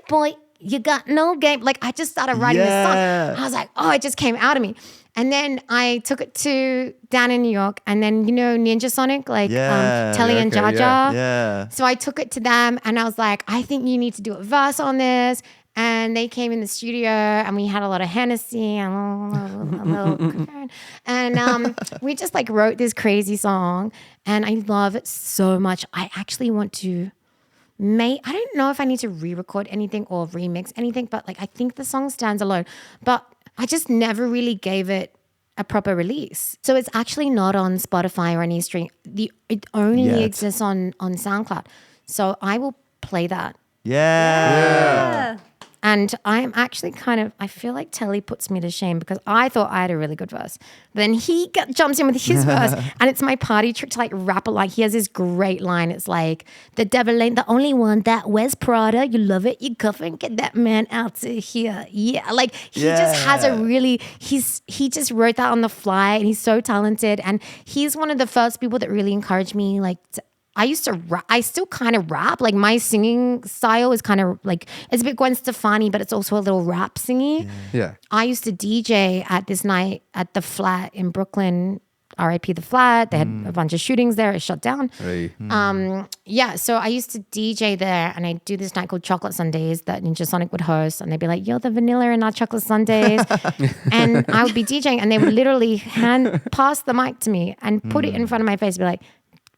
S2: boy, you got no game. Like I just started writing this song. I was like, it just came out of me. And then I took it to down in New York, and then Ninja Sonic, Telly and Jaja.
S3: Yeah.
S2: So I took it to them, and I was like, I think you need to do a verse on this. And they came in the studio and we had a lot of Hennessy and we just like wrote this crazy song and I love it so much. I actually want to I don't know if I need to re-record anything or remix anything, but like I think the song stands alone. But I just never really gave it a proper release. So it's actually not on Spotify or any stream. It only exists on SoundCloud. So I will play that.
S3: Yeah.
S2: And I'm actually I feel like Telly puts me to shame because I thought I had a really good verse. But then he jumps in with his verse and it's my party trick to like rap it. Like he has this great line. It's like, the devil ain't the only one that wears Prada. You love it, you cuff it, get that man out to here. Yeah. Like he just has he just wrote that on the fly and he's so talented. And he's one of the first people that really encouraged me I used to rap. I still kind of rap. Like my singing style is kind of like, it's a bit Gwen Stefani, but it's also a little rap singy.
S4: Yeah.
S2: I used to DJ at this night at the Flat in Brooklyn, RIP the Flat. They had a bunch of shootings there. It shut down.
S4: Hey.
S2: So I used to DJ there and I'd do this night called Chocolate Sundays that Ninja Sonic would host. And they'd be like, you're the vanilla in our Chocolate Sundays. And I would be DJing and they would literally pass the mic to me and put it in front of my face and be like,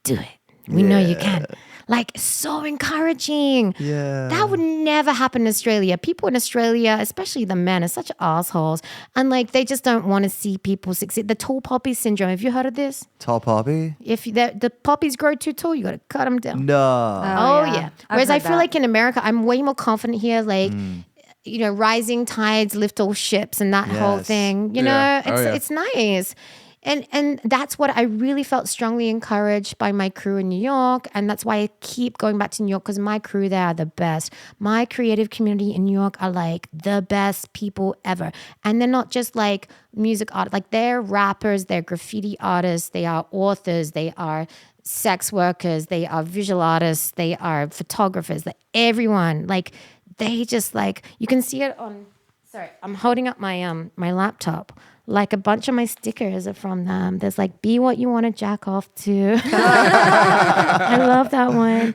S2: do it. We know you can. Like, so encouraging.
S3: Yeah.
S2: That would never happen in Australia. People in Australia, especially the men, are such assholes. And like, they just don't want to see people succeed. The tall poppy syndrome. Have you heard of this?
S3: Tall poppy?
S2: If the poppies grow too tall, you got to cut them down.
S3: No.
S2: Oh yeah. Whereas I feel like in America, I'm way more confident here. Like, rising tides lift all ships and that whole thing. It's nice. And that's what I really felt strongly encouraged by my crew in New York. And that's why I keep going back to New York because my crew there are the best. My creative community in New York are like the best people ever. And they're not just like music art. Like they're rappers, they're graffiti artists, they are authors, they are sex workers, they are visual artists, they are photographers, everyone. Like they just like, you can see it on, sorry, I'm holding up my my laptop. like a bunch of my stickers are from them. There's like, be what you want to jack off to. I love that one.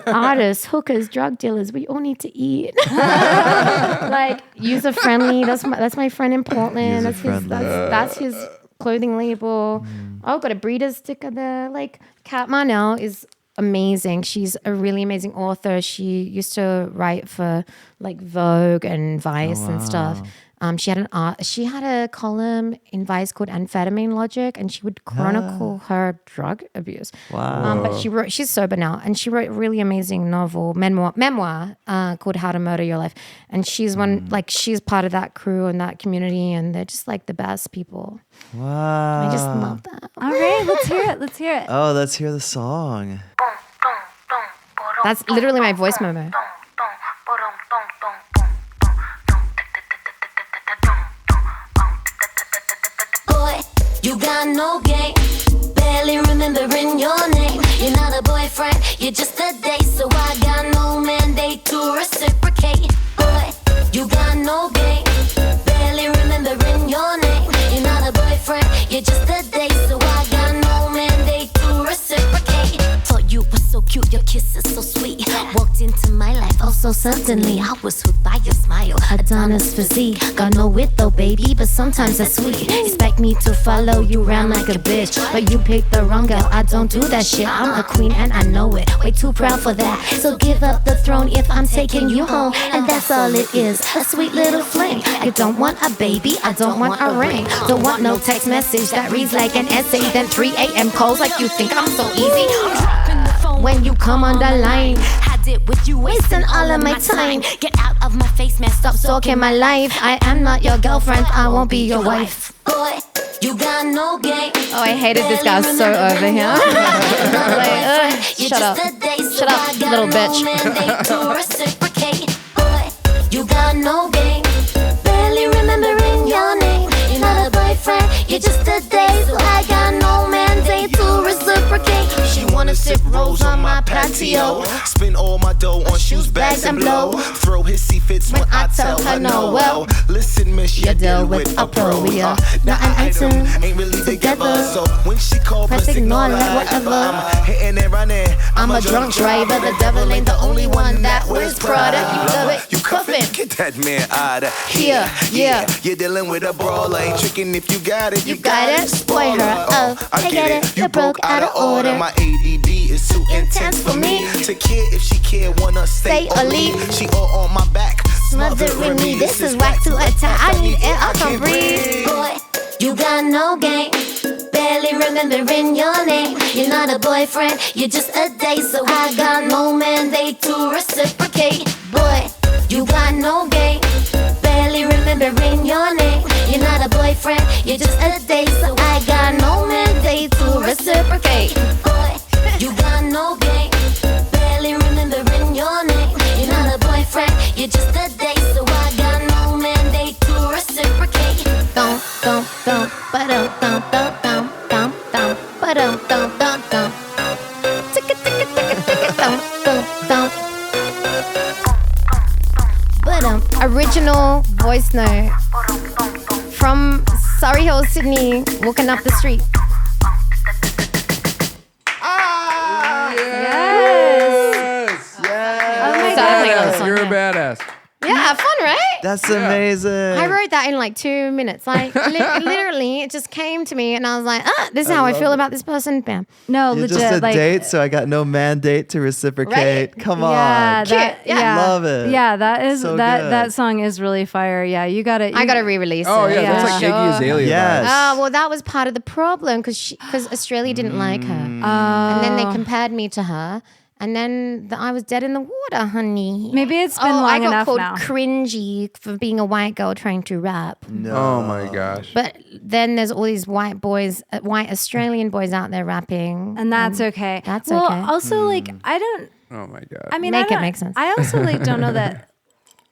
S2: Artists, hookers, drug dealers, we all need to eat. Like user friendly. That's my friend in Portland. That's his clothing label. Oh, got a breeder's sticker there. Like Kat Marnell is amazing. She's a really amazing author. She used to write for like Vogue and Vice and stuff. She had a column in Vice called Amphetamine Logic, and she would chronicle her drug abuse.
S3: Wow.
S2: But she's sober now, and she wrote a really amazing memoir called How to Murder Your Life. And she's she's part of that crew and that community, and they're just like the best people.
S3: Wow.
S2: I just love that.
S1: All right, let's hear it. Let's hear it.
S3: Oh, let's hear the song.
S2: That's literally my voice memo.
S5: You got no game, barely remembering your name. You're not a boyfriend, you're just a date. So I got no mandate to reciprocate. Boy, you got no game, barely remembering your name. You're not a boyfriend, you're just a date. So I got no mandate to reciprocate. Thought you were so cute, your kiss is so sweet. Walked into my life, oh so suddenly. I was hooked by your smile, Adonis physique. Got no wit though, baby, but sometimes that's sweet. Expect me to follow you around like a bitch, but you picked the wrong girl. I don't do that shit. I'm a queen and I know it. Way too proud for that. So give up the throne if I'm taking you home, and that's all it is. A sweet little fling. I don't want a baby, I don't want a ring. Don't want no text message that reads like an essay. Then 3 a.m. calls like you think I'm so easy. I'm dropping the phone when you come on the line. Had it with you, wasting all of my time. Get out of my face, man. Stop stalking my life. I am not your girlfriend, I won't be your wife. Boy, you got no game.
S2: Oh, I hated this guy so over here. Shut up. Shut up, little bitch.
S5: You got no game, barely remembering your name. You're not a boyfriend, you're just a date. So I got no mandate to reciprocate. She wanna sip rose on my patio.
S6: Spend all my dough on shoes, bags, and blow. Throw hissy fits when I tell her no. Well, listen, miss, you deal with a pro. Yeah,
S2: not an item
S6: ain't really together.
S2: together.
S6: So when she call,
S2: Press ignore like whatever.
S6: I'm hitting and running.
S2: I'm a drunk driver, the devil ain't the only one that wears Prada. You love it,
S6: You cuff it. Get that man out of here.
S2: Yeah.
S6: You're dealing with a brawler. Ain't tricking if you got it.
S2: You got it, spoil her. Oh, I get it. You're broke out of order.
S6: My ADD is too intense for me to care if she care, wanna stay or leave. She all on my back,
S2: smothering me. This is whack to attack. I need air, I can't breathe.
S5: Boy, you got no game, barely remembering your name. You're not a boyfriend, you're just a date. So I got no mandate to reciprocate. Boy, you got no game, barely remembering your name. You're not a boyfriend, you're just a date. So I got no mandate to reciprocate. Boy, you got no game, barely remembering your name. You're not a boyfriend, you're just a date. So I got no mandate to reciprocate.
S2: Dum dum dum, ba-dum dum dum dum dum dum, ba-dum dum dum dum. Ticka ticka ticka ticka dum dum dum. Ba-dum. Original voice note from Surrey Hills, Sydney, walking up the street.
S4: Yes.
S1: Oh my
S2: Started
S1: God.
S2: playing another song,
S4: You're a
S2: yeah.
S4: badass.
S2: Yeah, fun, right?
S3: That's amazing.
S2: I wrote that in like 2 minutes. Like literally, it just came to me, and I was like, this is how I feel about this person. Bam.
S1: No,
S3: You're
S1: legit.
S3: just a
S1: like,
S3: date, so I got no mandate to reciprocate.
S2: Right?
S3: Come
S1: Yeah,
S3: on.
S1: that,
S2: Cute.
S1: yeah,
S3: Love it.
S1: Yeah, that is
S3: So
S1: that
S3: good.
S1: that song is really fire. Yeah, you got it.
S2: I got to re-release
S4: Oh
S2: it.
S4: yeah, that's like
S1: Yeah.
S4: Iggy Azalea.
S3: Yes.
S2: Oh, well, that was part of the problem because Australia didn't like her. And then they compared me to her. And then I was dead in the water, honey.
S1: Maybe it's been long
S2: I got
S1: enough
S2: called
S1: now.
S2: cringy for being a white girl trying to rap.
S3: No.
S4: Oh my gosh.
S2: But then there's all these white boys, white Australian boys out there rapping.
S1: and that's okay.
S2: That's
S1: well,
S2: okay.
S1: also, like, I don't.
S4: Oh my god.
S1: I mean,
S2: Make
S1: I
S2: it
S1: don't-
S2: make sense.
S1: I also like don't know that.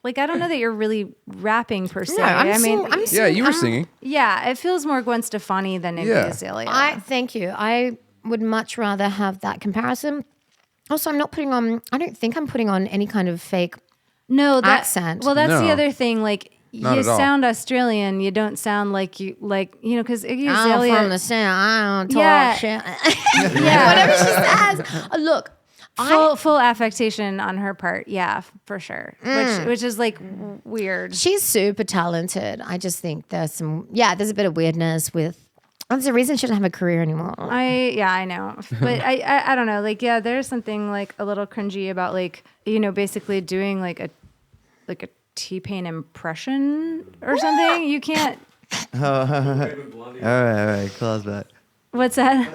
S1: Like, I don't know that you're really rapping per se.
S2: No, I'm
S4: yeah, you were singing.
S1: Yeah, it feels more Gwen Stefani than Iggy
S4: Yeah.
S1: Azalea.
S2: Thank you. I would much rather have that comparison. Also, I don't think I'm putting on any kind of fake
S1: no that,
S2: accent.
S1: Well, that's the
S4: No.
S1: other thing. Like,
S4: Not
S1: you
S4: at all.
S1: sound Australian. You don't sound like because Iggy
S2: I'm
S1: Azalea.
S2: from the South. I don't talk
S1: Yeah.
S2: shit.
S1: Yeah.
S2: Whatever she says. Look,
S1: Full affectation on her part, yeah, for sure. Which is like weird.
S2: she's super talented. I just think there's a bit of weirdness with. There's a reason she doesn't have a career anymore.
S1: I know, but I don't know. Like, yeah, there's something like a little cringy about like basically doing like a T-Pain impression or something. You can't.
S3: All right, close that.
S1: What's that?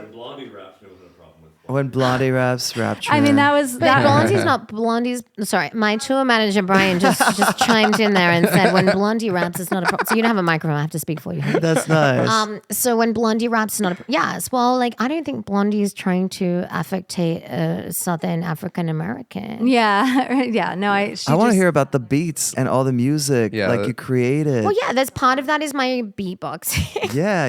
S3: When Blondie raps, rap
S1: I mean, that was
S2: But
S1: that.
S2: Blondie's not Blondie's. Sorry, my tour manager Brian just chimed in there and said when Blondie raps, it's not a problem. So you don't have a microphone. I have to speak for you.
S3: That's nice.
S2: So when Blondie raps, it's not a yes. Well, like I don't think Blondie is trying to affectate a Southern African American.
S1: Yeah, yeah. No,
S3: I want to hear about the beats and all the music you created.
S2: Well, yeah, there's part of that is my beatboxing.
S3: Yeah.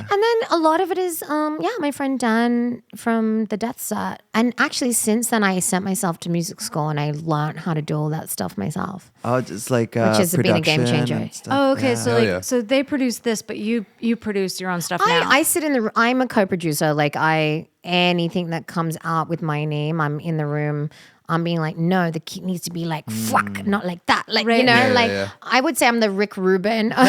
S2: And then a lot of it is, my friend Dan from the Death Set. And actually, since then, I sent myself to music school and I learned how to do all that stuff myself.
S3: Oh, just like
S2: which has been a game
S3: production
S2: changer.
S3: and stuff.
S1: Oh, okay.
S3: Yeah.
S1: So so they produce this, but you produce your own stuff now.
S2: I sit in I'm a co-producer. Like anything that comes out with my name, I'm in the room. I'm being like, no, the key needs to be like, fuck, not like that. Like,
S1: Right.
S2: I would say I'm the Rick Rubin, like.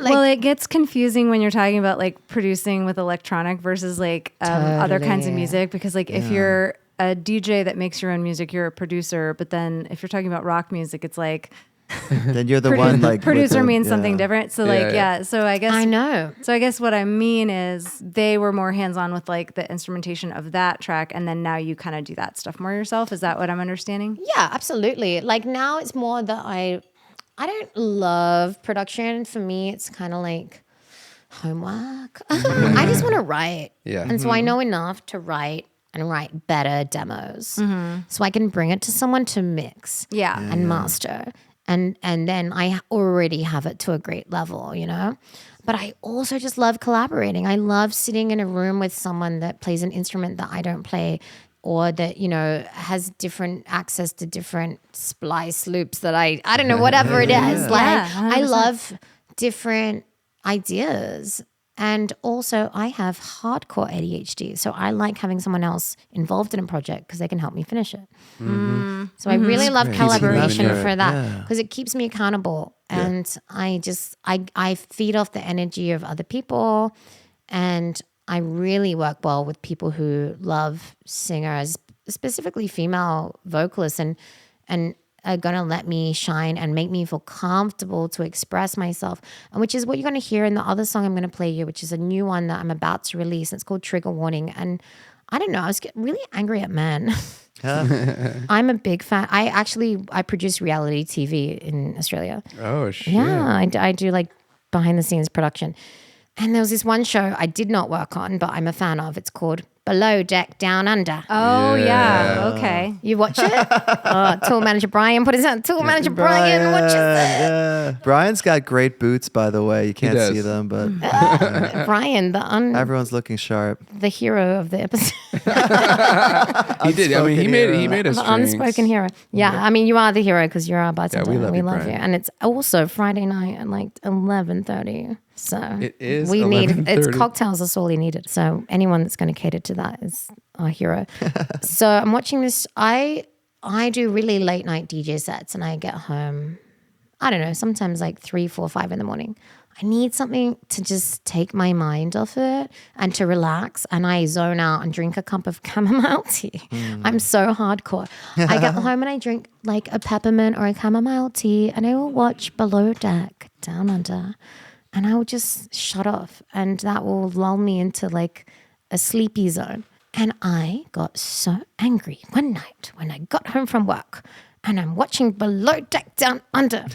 S1: Well, it gets confusing when you're talking about like producing with electronic versus like other kinds of music, because like if you're a DJ that makes your own music, you're a producer. But then if you're talking about rock music, it's like
S3: then you're the one like
S1: producer means something different. So so I guess
S2: I know.
S1: So I guess what I mean is they were more hands-on with like the instrumentation of that track, and then now you kind of do that stuff more yourself. Is that what I'm understanding?
S2: Yeah, absolutely. Like now it's more that I don't love production. For me, it's kind of like homework. I just want to write.
S4: Yeah.
S2: And so I know enough to write and write better demos. So I can bring it to someone to mix and master. And then I already have it to a great level, But I also just love collaborating. I love sitting in a room with someone that plays an instrument that I don't play, or that, has different access to different splice loops that I don't know, whatever it is. Like,
S1: 100%.
S2: I love different ideas. And also I have hardcore ADHD. So I like having someone else involved in a project because they can help me finish it. So I really love collaboration for that because it keeps me accountable. And I feed off the energy of other people, and I really work well with people who love singers, specifically female vocalists, and are going to let me shine and make me feel comfortable to express myself. And which is what you're going to hear in the other song I'm going to play you, which is a new one that I'm about to release. It's called Trigger Warning. And I don't know, I was really angry at men. I'm a big fan. I produce reality TV in Australia.
S4: Oh, shit.
S2: Yeah, I do like behind the scenes production. And there was this one show I did not work on, but I'm a fan of. It's called Below Deck Down Under.
S1: Oh yeah. Okay.
S2: You watch it? Tour manager Brian put his hand. Tour manager Brian watches it.
S3: Yeah. Brian's got great boots, by the way. You can't see them, but
S2: Brian,
S3: everyone's looking sharp.
S2: the hero of the episode.
S4: He did. I mean, he made us
S2: The unspoken hero. Yeah, I mean, you are the hero because you're our bartender.
S4: we love you,
S2: you.
S4: Brian.
S2: And it's also Friday night at like 11:30. So
S4: It is
S2: we need
S4: 11:30.
S2: it's cocktails is all he needed. So anyone that's going to cater to that is our hero. So I'm watching this. I do really late night DJ sets, and I get home, I don't know, sometimes like 3, 4, 5 in the morning. I need something to just take my mind off it and to relax. And I zone out and drink a cup of chamomile tea. I'm so hardcore. I get home and I drink like a peppermint or a chamomile tea, and I will watch Below Deck Down Under. And I will just shut off, and that will lull me into like a sleepy zone. And I got so angry one night when I got home from work and I'm watching Below Deck Down Under.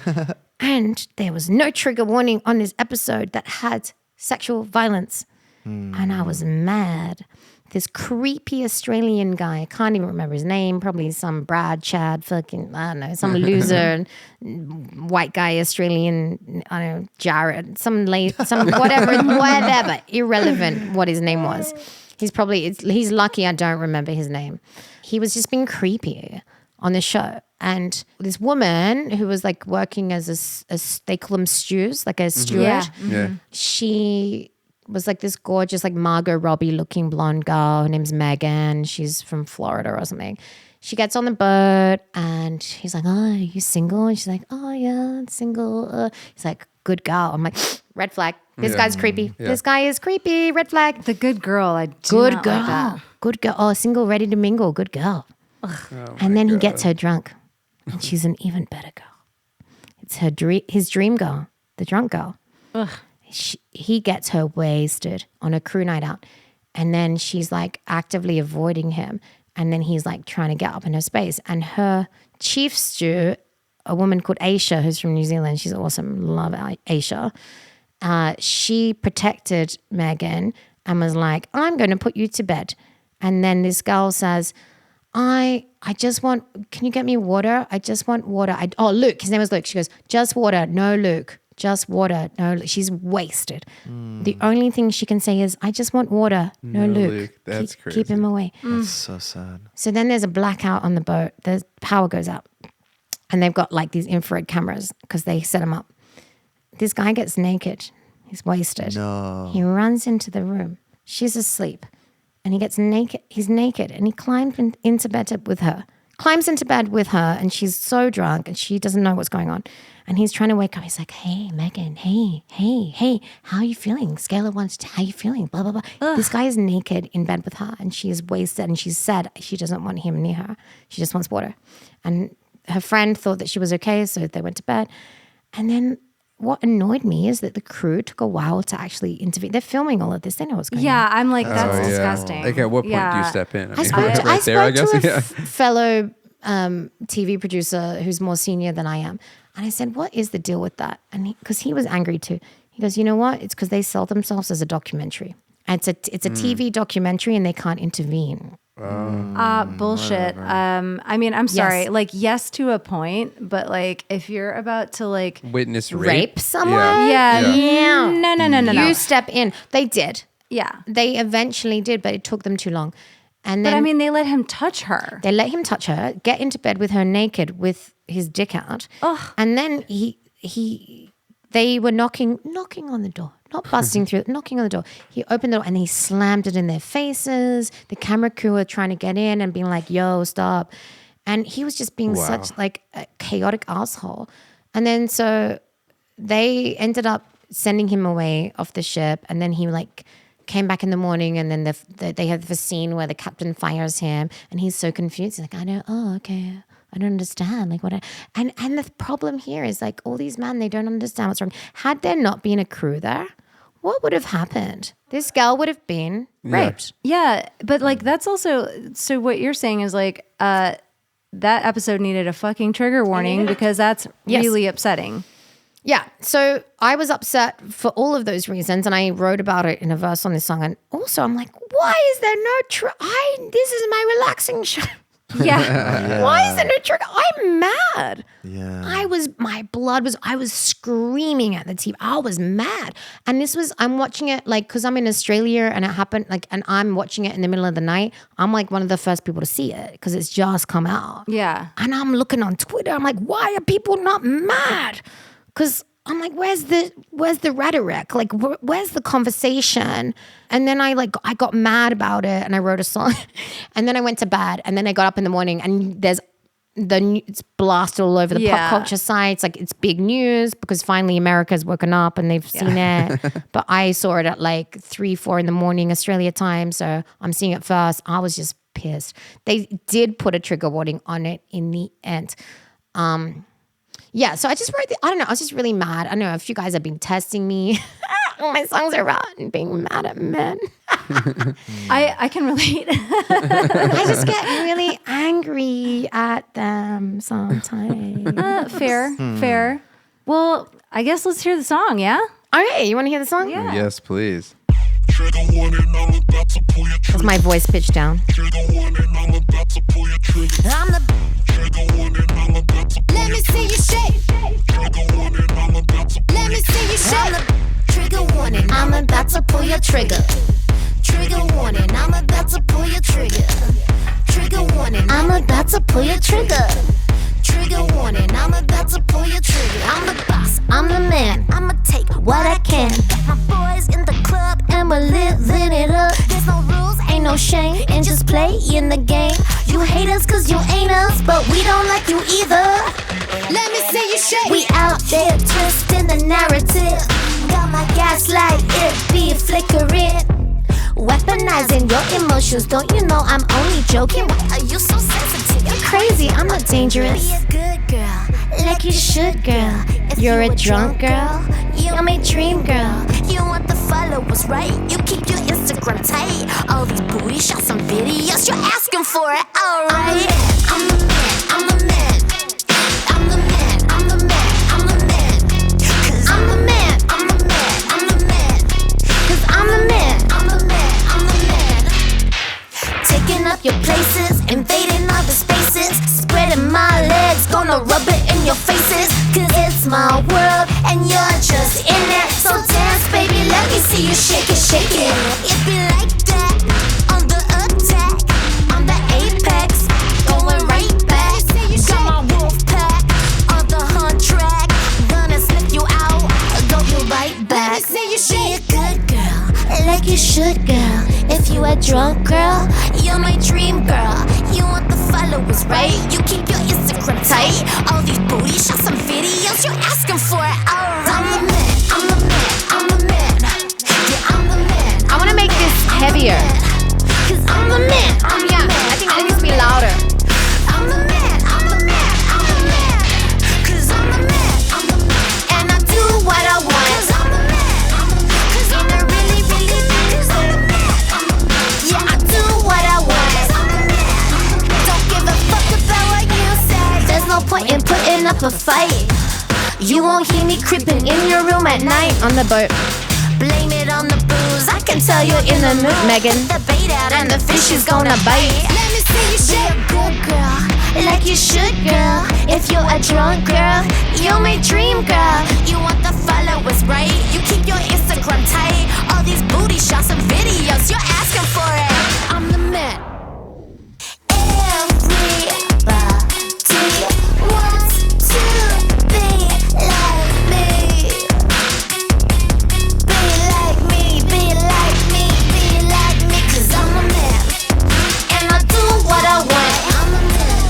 S2: And there was no trigger warning on this episode that had sexual violence. And I was mad. This creepy Australian guy, I can't even remember his name, probably some Brad, Chad, fucking, I don't know, some loser, white guy, Australian, I don't know, Jared, some whatever, irrelevant what his name was. He's lucky I don't remember his name. He was just being creepy on the show. And this woman who was like working as they call them stews, like a steward.
S1: Yeah.
S4: Yeah.
S2: She was like this gorgeous, like Margot Robbie looking blonde girl. Her name's Megan. She's from Florida or something. She gets on the boat and he's like, oh, are you single? And she's like, oh yeah, single. He's like, good girl. I'm like, red flag. This guy's creepy.
S4: Yeah.
S2: This guy is creepy. Red flag.
S1: The good girl. I do
S2: Good
S1: not
S2: girl.
S1: like that.
S2: Good girl. Oh, single, ready to mingle. Good girl. And then he gets her drunk. And she's an even better girl. It's his dream girl, the drunk girl. He gets her wasted on a crew night out. And then she's like actively avoiding him. And then he's like trying to get up in her space. And her chief stew, a woman called Aisha, who's from New Zealand, she's awesome. Love Aisha. She protected Megan and was like, I'm going to put you to bed. And then this girl says, I just want, can you get me water? I just want water. Luke, his name was Luke. She goes, just water. No, Luke. Just water. No, Luke. She's wasted. The only thing she can say is, I just want water. No, Luke.
S4: That's crazy.
S2: Keep him away.
S3: That's so sad.
S2: So then there's a blackout on the boat. The power goes out. And they've got like these infrared cameras because they set them up. This guy gets naked. He's wasted.
S3: No.
S2: He runs into the room. She's asleep. And he gets naked. He's naked. And he climbs into bed with her. And she's so drunk and she doesn't know what's going on. And he's trying to wake up. He's like, hey, Megan, hey, how are you feeling? Scale of 1 to 10, how are you feeling? Blah, blah, blah. Ugh. This guy is naked in bed with her and she is wasted and she's sad. She doesn't want him near her. She just wants water. And her friend thought that she was okay, so they went to bed. And then what annoyed me is that the crew took a while to actually intervene. They're filming all of this. They know what's going on.
S1: Yeah, I'm like, that's disgusting.
S4: Like, at what point do you step in?
S2: I spoke to a fellow TV producer who's more senior than I am. And I said, what is the deal with that? And because he was angry too. He goes, you know what? It's because they sell themselves as a documentary. And it's a TV documentary and they can't intervene.
S1: Bullshit. I mean, I'm sorry.
S2: Yes.
S1: Like, yes, to a point, but like, if you're about to like
S4: witness
S2: rape someone,
S1: yeah. No.
S2: You step in. They did.
S1: Yeah,
S2: they eventually did, but it took them too long. And then,
S1: but I mean, they let him touch her.
S2: They let him touch her, get into bed with her naked with his dick out.
S1: Ugh.
S2: And then they were knocking on the door, not busting through, knocking on the door. He opened the door and he slammed it in their faces. The camera crew were trying to get in and being like, yo, stop. And he was just being such like a chaotic asshole. And then so they ended up sending him away off the ship. And then he like came back in the morning and then they have the scene where the captain fires him and he's so confused. He's like, I know, oh, okay. I don't understand. Like what? And the problem here is like all these men, they don't understand what's wrong. Had there not been a crew there, what would have happened? This girl would have been raped.
S1: Yeah, but like that's also, so what you're saying is like that episode needed a fucking trigger warning because that's really upsetting.
S2: Yeah, so I was upset for all of those reasons, and I wrote about it in a verse on this song. And also, I'm like, why is there no this is my relaxing show. Yeah. Why is there no trigger? I'm mad.
S3: Yeah.
S2: I was screaming at the TV. I was mad. And I'm watching it like, cause I'm in Australia and it happened like, and I'm watching it in the middle of the night. I'm like one of the first people to see it cause it's just come out.
S1: Yeah.
S2: And I'm looking on Twitter. I'm like, why are people not mad? Cause I'm like, where's the rhetoric? Like, where's the conversation? And then I got mad about it and I wrote a song and then I went to bed and then I got up in the morning and it's blasted all over the pop culture sites. Like it's big news because finally America's woken up and they've seen it. But I saw it at like 3-4 in the morning, Australia time. So I'm seeing it first. I was just pissed. They did put a trigger warning on it in the end. Yeah, so I just wrote I don't know, I was just really mad. I don't know if you guys have been testing me. My songs are about being mad at men.
S1: I can relate.
S2: I just get really angry at them sometimes.
S1: Fair. Well, I guess let's hear the song, yeah?
S2: All right, you want to hear the song?
S1: Yeah.
S4: Yes, please.
S2: Is my voice pitched down?
S5: Let me see you shake. Let me see you shake. Trigger warning, I'm about to pull your trigger. Trigger warning, I'm about to pull your trigger. Trigger warning, I'm about to pull your trigger. morning. I'm about to pull your trigger. I'm the boss, I'm the man. I'ma take what I can. Got my boys in the club and we're living it up. There's no rules, ain't no shame, and just play in the game. You hate us cause you ain't us, but we don't like you either. Let me see you shake. We out there twisting the narrative. Got my gaslight, it be flickering. Weaponizing your emotions, don't you know I'm only joking? Why are you so sensitive? You're crazy, I'm not dangerous. Be a good girl, like you should, girl. If you're a drunk girl, you're my dream girl. You want the followers, right? You keep your Instagram tight. All these booty shots and videos, you're asking for it, alright. I'm the man, I'm the man. I'm the man, I'm the man, I'm the man. Cause I'm the man, I'm the man, I'm the man. Cause I'm the man, I'm the man, I'm the man. Taking up your places, invading all the spaces. Spreading my legs, gonna rub it in your faces. Cause it's my world and you're just in it. So dance, baby, let me see you shake it, shake it. It be like that, on the attack, on the apex, going right back. Got my wolf pack, on the hunt track. Gonna sniff you out, go you right back. Let me see you shake. Be a good girl, like you should, girl. If you a drunk girl, you're my dream girl. You want the followers, right? You keep your Instagram tight. All these booty shots and videos, you're asking for it, alright. I'm the man, I'm the man, I'm the man. Yeah, I'm the man.
S2: I want to make this heavier.
S5: Cause I'm the man, I'm the man.
S2: I think it needs to be louder.
S5: I'm the man, I'm the man, I'm the man. Cause I'm the man, I'm the man. And I do what I want. Cause I'm the man, I'm the man. Cause I'm the really, really, cause I'm the man, I'm the man. Yeah, I do what I want. Cause I'm the man, I'm the man. Don't give a fuck about what you say. There's no point in putting up a fight. You won't hear me creeping in your room at night.
S2: On the boat.
S5: Blame it on the booze. I can tell you're in the mood,
S2: Megan.
S5: The bait out and the fish is gonna bite. Let me see you shake. Be a good girl, like you should, girl. If you're a drunk girl, you're my dream girl. You want the followers, right? You keep your Instagram tight. All these booty shots and videos, you're asking for it. I'm the man. Everybody wants to be like me. Be like me, be like me, be like me. Cause I'm the man, and I do what I want. I'm the man,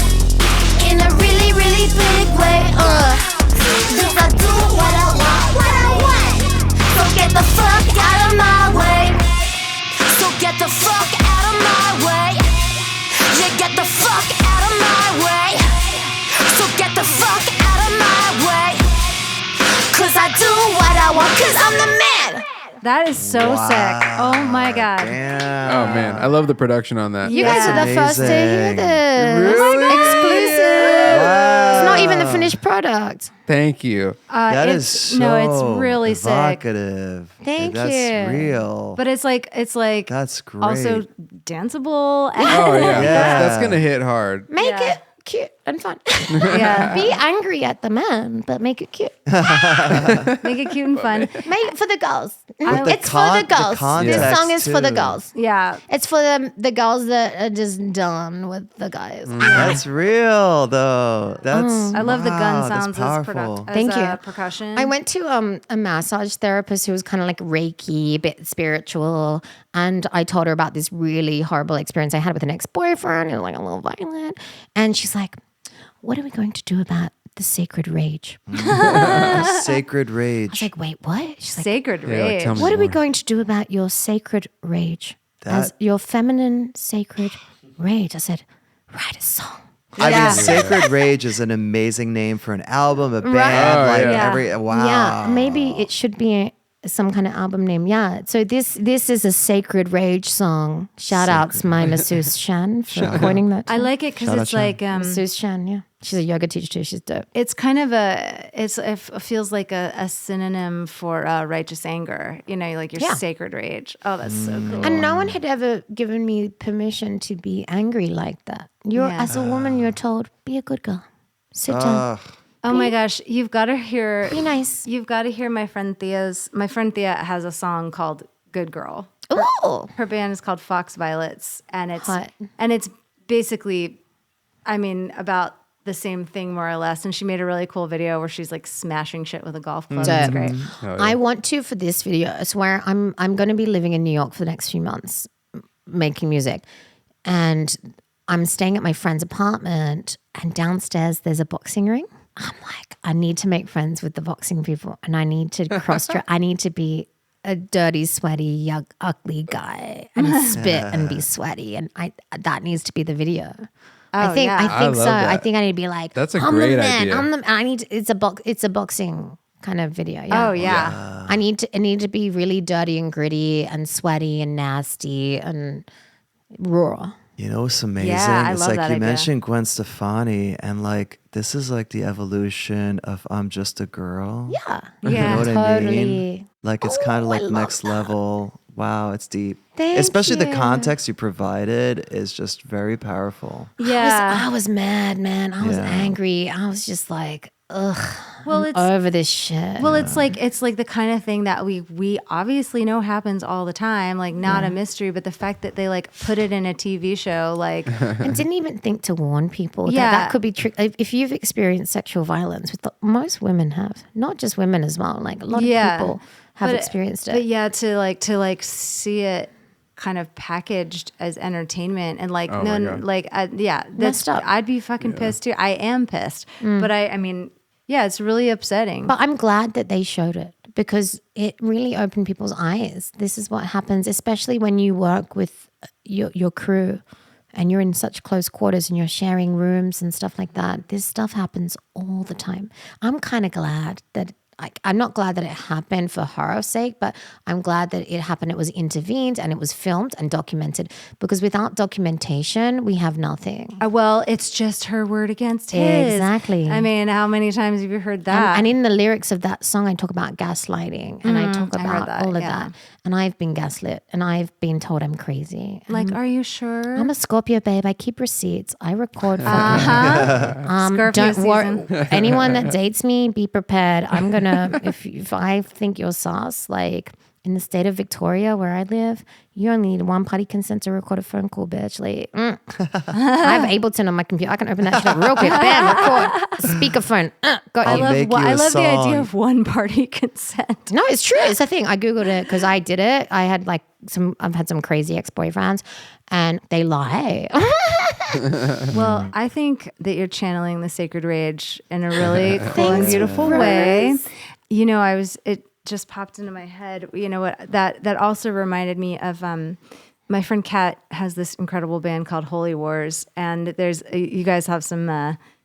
S5: in a really, really big way. Cause I do what I want. So get the fuck out of my way. So get the fuck out of my way. Yeah, get the fuck out of my way. So get the fuck out of my way. Cause I do what I want. Cause I'm the man.
S1: That is so sick. Oh my God.
S3: Damn.
S4: Oh man, I love the production on that.
S2: You guys are the first to hear
S3: amazing.
S2: this.
S4: Really?
S2: Exclusive.
S3: Wow.
S2: It's not even the finished product.
S4: Thank you.
S3: That
S1: it's,
S3: is so
S1: no, it's really sick.
S3: evocative.
S2: Thank
S3: That's
S2: you.
S3: real.
S1: But it's like
S3: That's great.
S1: also danceable. And
S4: Oh yeah,
S3: Yeah.
S4: That's gonna hit hard.
S2: Make
S1: Yeah.
S2: it cute and fun.
S1: yeah,
S2: Be angry at the man, but make it cute.
S1: make it cute and fun.
S2: Make it for the girls.
S3: With the
S2: It's for the girls. This
S3: context,
S2: song is for the
S3: too.
S2: girls.
S1: Yeah,
S2: It's for the girls that are just done with the guys.
S3: That's real though. That's
S1: I love the gun
S3: wow, that's
S1: sounds
S3: powerful.
S2: Thank you.
S1: Percussion.
S2: I went to a massage therapist who was kind of like Reiki, a bit spiritual, and I told her about this really horrible experience I had with an ex-boyfriend. It was like a little violent, and she's like, "What are we going to do about the sacred rage?"
S3: Sacred
S2: I was
S3: rage.
S2: like, "Wait, what?" She's like,
S1: Sacred
S4: like,
S1: rage.
S4: tell me.
S2: "What are we
S4: more.
S2: going to do about your sacred rage as your feminine sacred rage?" I said, "Write a song."
S3: I
S1: Yeah.
S3: mean, Sacred Rage is an amazing name for an album, a band.
S4: Oh,
S3: like
S4: yeah.
S3: every wow.
S2: Yeah, maybe it should be some kind of album name. Yeah. So this is a sacred rage song. Shout outs my masseuse Shan for coining that.
S1: I like it because
S3: Shout out,
S1: it's
S3: Shan.
S1: like
S2: Masseuse Shan, yeah. She's a yoga teacher too. She's dope.
S1: it's kind of it feels like a synonym for righteous anger. You know, like your
S2: Yeah.
S1: sacred rage. Oh, that's so cool.
S2: And no one had ever given me permission to be angry like that.
S1: Yeah.
S2: As a woman, you're told, be a good girl. Sit down.
S1: Oh my gosh, you've got to hear.
S2: Be nice.
S1: You've got to hear my friend Thea's. My friend Thea has a song called "Good Girl."
S2: Ooh.
S1: Her band is called Fox Violets, and
S2: Hot.
S1: it's basically, I mean, about the same thing more or less. And she made a really cool video where she's like smashing shit with a golf club.
S2: Dope.
S1: It's great.
S4: Oh, yeah.
S2: I want to for this video. I swear I'm going to be living in New York for the next few months, making music, and I'm staying at my friend's apartment. And downstairs there's a boxing ring. I'm like, I need to make friends with the boxing people, and I need to I need to be a dirty, sweaty, ugly guy and spit and be sweaty, and that needs to be the video. I think
S4: I love
S2: so.
S4: that.
S2: I think I need to be like,
S4: That's a
S2: I'm
S4: great
S2: the man.
S4: idea.
S2: It's a boxing kind of video. Yeah.
S1: Oh yeah.
S2: I need to be really dirty and gritty and sweaty and nasty and raw.
S3: You know what's amazing?
S1: Yeah, I
S3: it's
S1: love
S3: like
S1: that
S3: you
S1: idea.
S3: mentioned Gwen Stefani, and like this is like the evolution of I'm Just a Girl.
S2: Yeah.
S3: You
S1: Yeah,
S3: know what I
S2: totally.
S3: mean? Like it's kind of
S2: I
S3: like
S2: love
S3: next
S2: that.
S3: level. Wow, it's deep.
S2: Thank
S3: Especially the
S2: you.
S3: context you provided is just very powerful.
S1: Yeah.
S2: I was mad, man. I was
S3: Yeah.
S2: angry. I was just like, ugh.
S1: Well,
S2: I'm
S1: it's
S2: over this shit.
S1: Well, it's like the kind of thing that we obviously know happens all the time, like not a mystery, but the fact that they like put it in a TV show, like
S2: and didn't even think to warn people
S1: Yeah.
S2: that could be if you've experienced sexual violence, most women have, not just women as well. Like a lot of people have experienced it.
S1: But yeah, to see it kind of packaged as entertainment and like
S4: Oh my God.
S1: that's
S2: Messed up.
S1: I'd be fucking pissed too. I am pissed, but I mean, yeah, it's really upsetting.
S2: But I'm glad that they showed it because it really opened people's eyes. This is what happens, especially when you work with your crew and you're in such close quarters and you're sharing rooms and stuff like that. This stuff happens all the time. I'm kind of glad that I'm not glad that it happened for horror's sake, but I'm glad that it happened. It was intervened and it was filmed and documented, because without documentation, we have nothing.
S1: Well, it's just her word against his.
S2: Exactly.
S1: I mean, how many times have you heard that?
S2: And in the lyrics of that song, I talk about gaslighting and I talk
S1: I heard
S2: about
S1: that,
S2: all of
S1: yeah.
S2: that. And I've been gaslit and I've been told I'm crazy.
S1: like, are you sure?
S2: I'm a Scorpio, babe. I keep receipts. I record for
S1: Scorpio
S2: Don't
S1: season.
S2: worry. Anyone that dates me, be prepared. I'm gonna if I think you're sus, like in the state of Victoria where I live, you only need one party consent to record a phone call, bitch. Like I have Ableton on my computer. I can open that shit up real quick. Bam, record. Speakerphone. Got
S3: I'll
S2: you.
S3: make you
S1: I
S3: a
S1: love the idea
S3: song.
S1: of one party consent.
S2: No, it's true. It's a thing. I Googled it because I did it. I've had some crazy ex-boyfriends and they lie.
S1: Well, I think that you're channeling the sacred rage in a really cool and beautiful way. You know, it just popped into my head. You know what? That also reminded me of my friend Kat has this incredible band called Holy Wars, and there's you guys have some.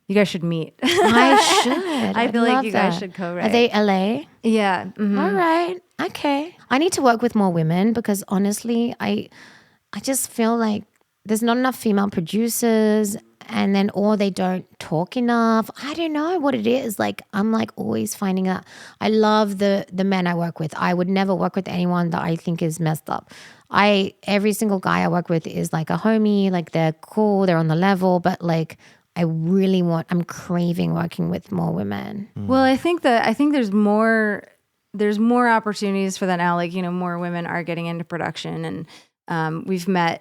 S1: You guys should meet.
S2: I should.
S1: I feel
S2: I'd
S1: like
S2: love
S1: you guys
S2: that.
S1: should co-write.
S2: Are they LA?
S1: Yeah. Mhm.
S2: All right. Okay. I need to work with more women because honestly, I just feel like there's not enough female producers, and then or they don't talk enough. I don't know what it is. Like I'm like always finding that. I love the men I work with. I would never work with anyone that I think is messed up. Every single guy I work with is like a homie, like they're cool, they're on the level, but like I'm craving working with more women.
S1: Well, I think there's more opportunities for that now. Like, you know, more women are getting into production, and we've met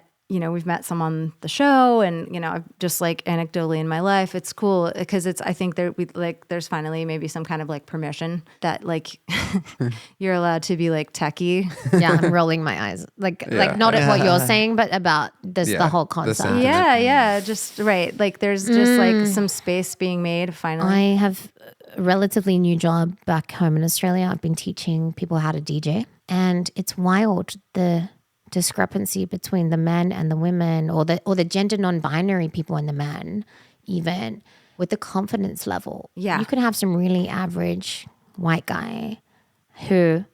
S1: some on the show, and you know, just like anecdotally in my life, it's cool because I think there's finally maybe some kind of like permission that like you're allowed to be like techie.
S2: Yeah, I'm rolling my eyes. Like not at what you're saying, but about this the whole concept.
S4: sentiment.
S1: Yeah, just right. Like there's just like some space being made finally.
S2: I have a relatively new job back home in Australia. I've been teaching people how to DJ, and it's wild the discrepancy between the men and the women, or the gender non-binary people and the men, even with the confidence level.
S1: Yeah.
S2: You could have some really average white guy who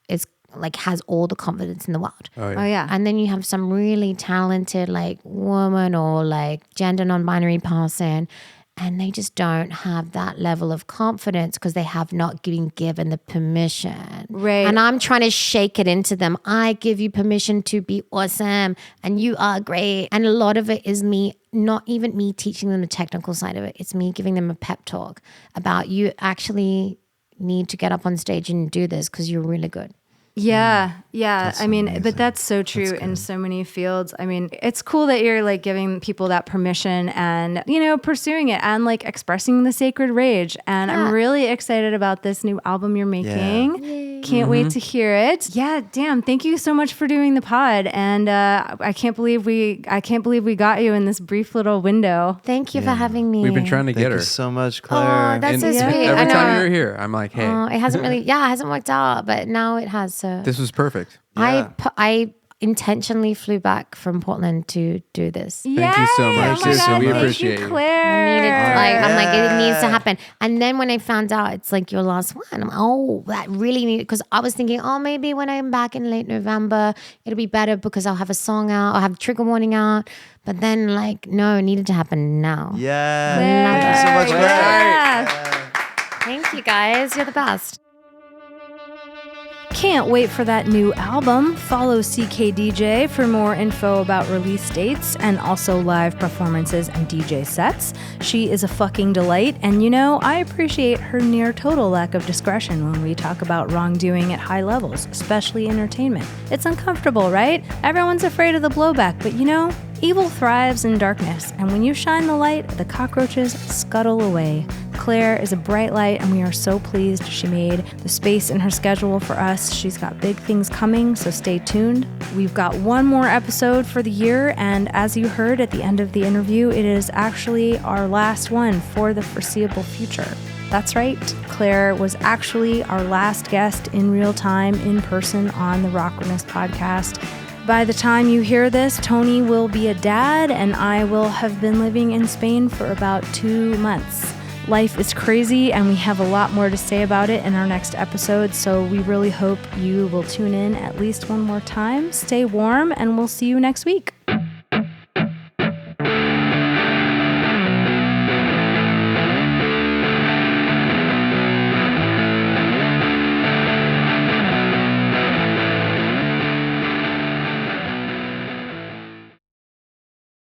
S2: is like has all the confidence in the world.
S1: Oh yeah.
S2: And then you have some really talented like woman or like gender non-binary person, and they just don't have that level of confidence because they have not been given the permission.
S1: Right.
S2: And I'm trying to shake it into them. I give you permission to be awesome and you are great. And a lot of it is me, not even me teaching them the technical side of it. It's me giving them a pep talk about you actually need to get up on stage and do this because you're really good.
S1: Yeah.
S3: That's
S1: I mean,
S3: amazing.
S1: but that's so true in so many fields. I mean, it's cool that you're like giving people that permission and, pursuing it and like expressing the sacred rage. And I'm really excited about this new album you're making. Can't wait to hear it. Yeah, damn. Thank you so much for doing the pod. And I can't believe we got you in this brief little window.
S2: Thank you for having me.
S4: We've been trying to
S3: Thank
S4: get her.
S3: you so much, Claire.
S2: Oh, that's so sweet.
S4: Every time you're here, I'm like, hey,
S2: it hasn't worked out, but now it has. So
S4: this was perfect.
S2: I intentionally flew back from Portland to do this.
S4: Thank you so much.
S1: Oh my God,
S4: We
S1: thank
S4: appreciate
S1: you,
S4: you.
S1: Claire.
S2: I'm like, it needs to happen. And then when I found out it's like your last one, I'm like, oh, that really needed, because I was thinking, oh, maybe when I'm back in late November, it'll be better because I'll have a song out, I'll have trigger warning out. But then like, no, it needed to happen now.
S3: Yeah. Thank you so much, Claire.
S2: Thank you guys. You're the best.
S1: Can't wait for that new album. Follow CKDJ for more info about release dates and also live performances and DJ sets. She is a fucking delight, and I appreciate her near total lack of discretion when we talk about wrongdoing at high levels, especially entertainment. It's uncomfortable, right? Everyone's afraid of the blowback, but evil thrives in darkness, and when you shine the light, the cockroaches scuttle away. Claire is a bright light, and we are so pleased she made the space in her schedule for us. She's got big things coming, so stay tuned. We've got one more episode for the year, and as you heard at the end of the interview, it is actually our last one for the foreseeable future. That's right, Claire was actually our last guest in real time, in person on the Rockerness podcast. By the time you hear this, Tony will be a dad, and I will have been living in Spain for about 2 months. Life is crazy, and we have a lot more to say about it in our next episode, so we really hope you will tune in at least one more time. Stay warm, and we'll see you next week.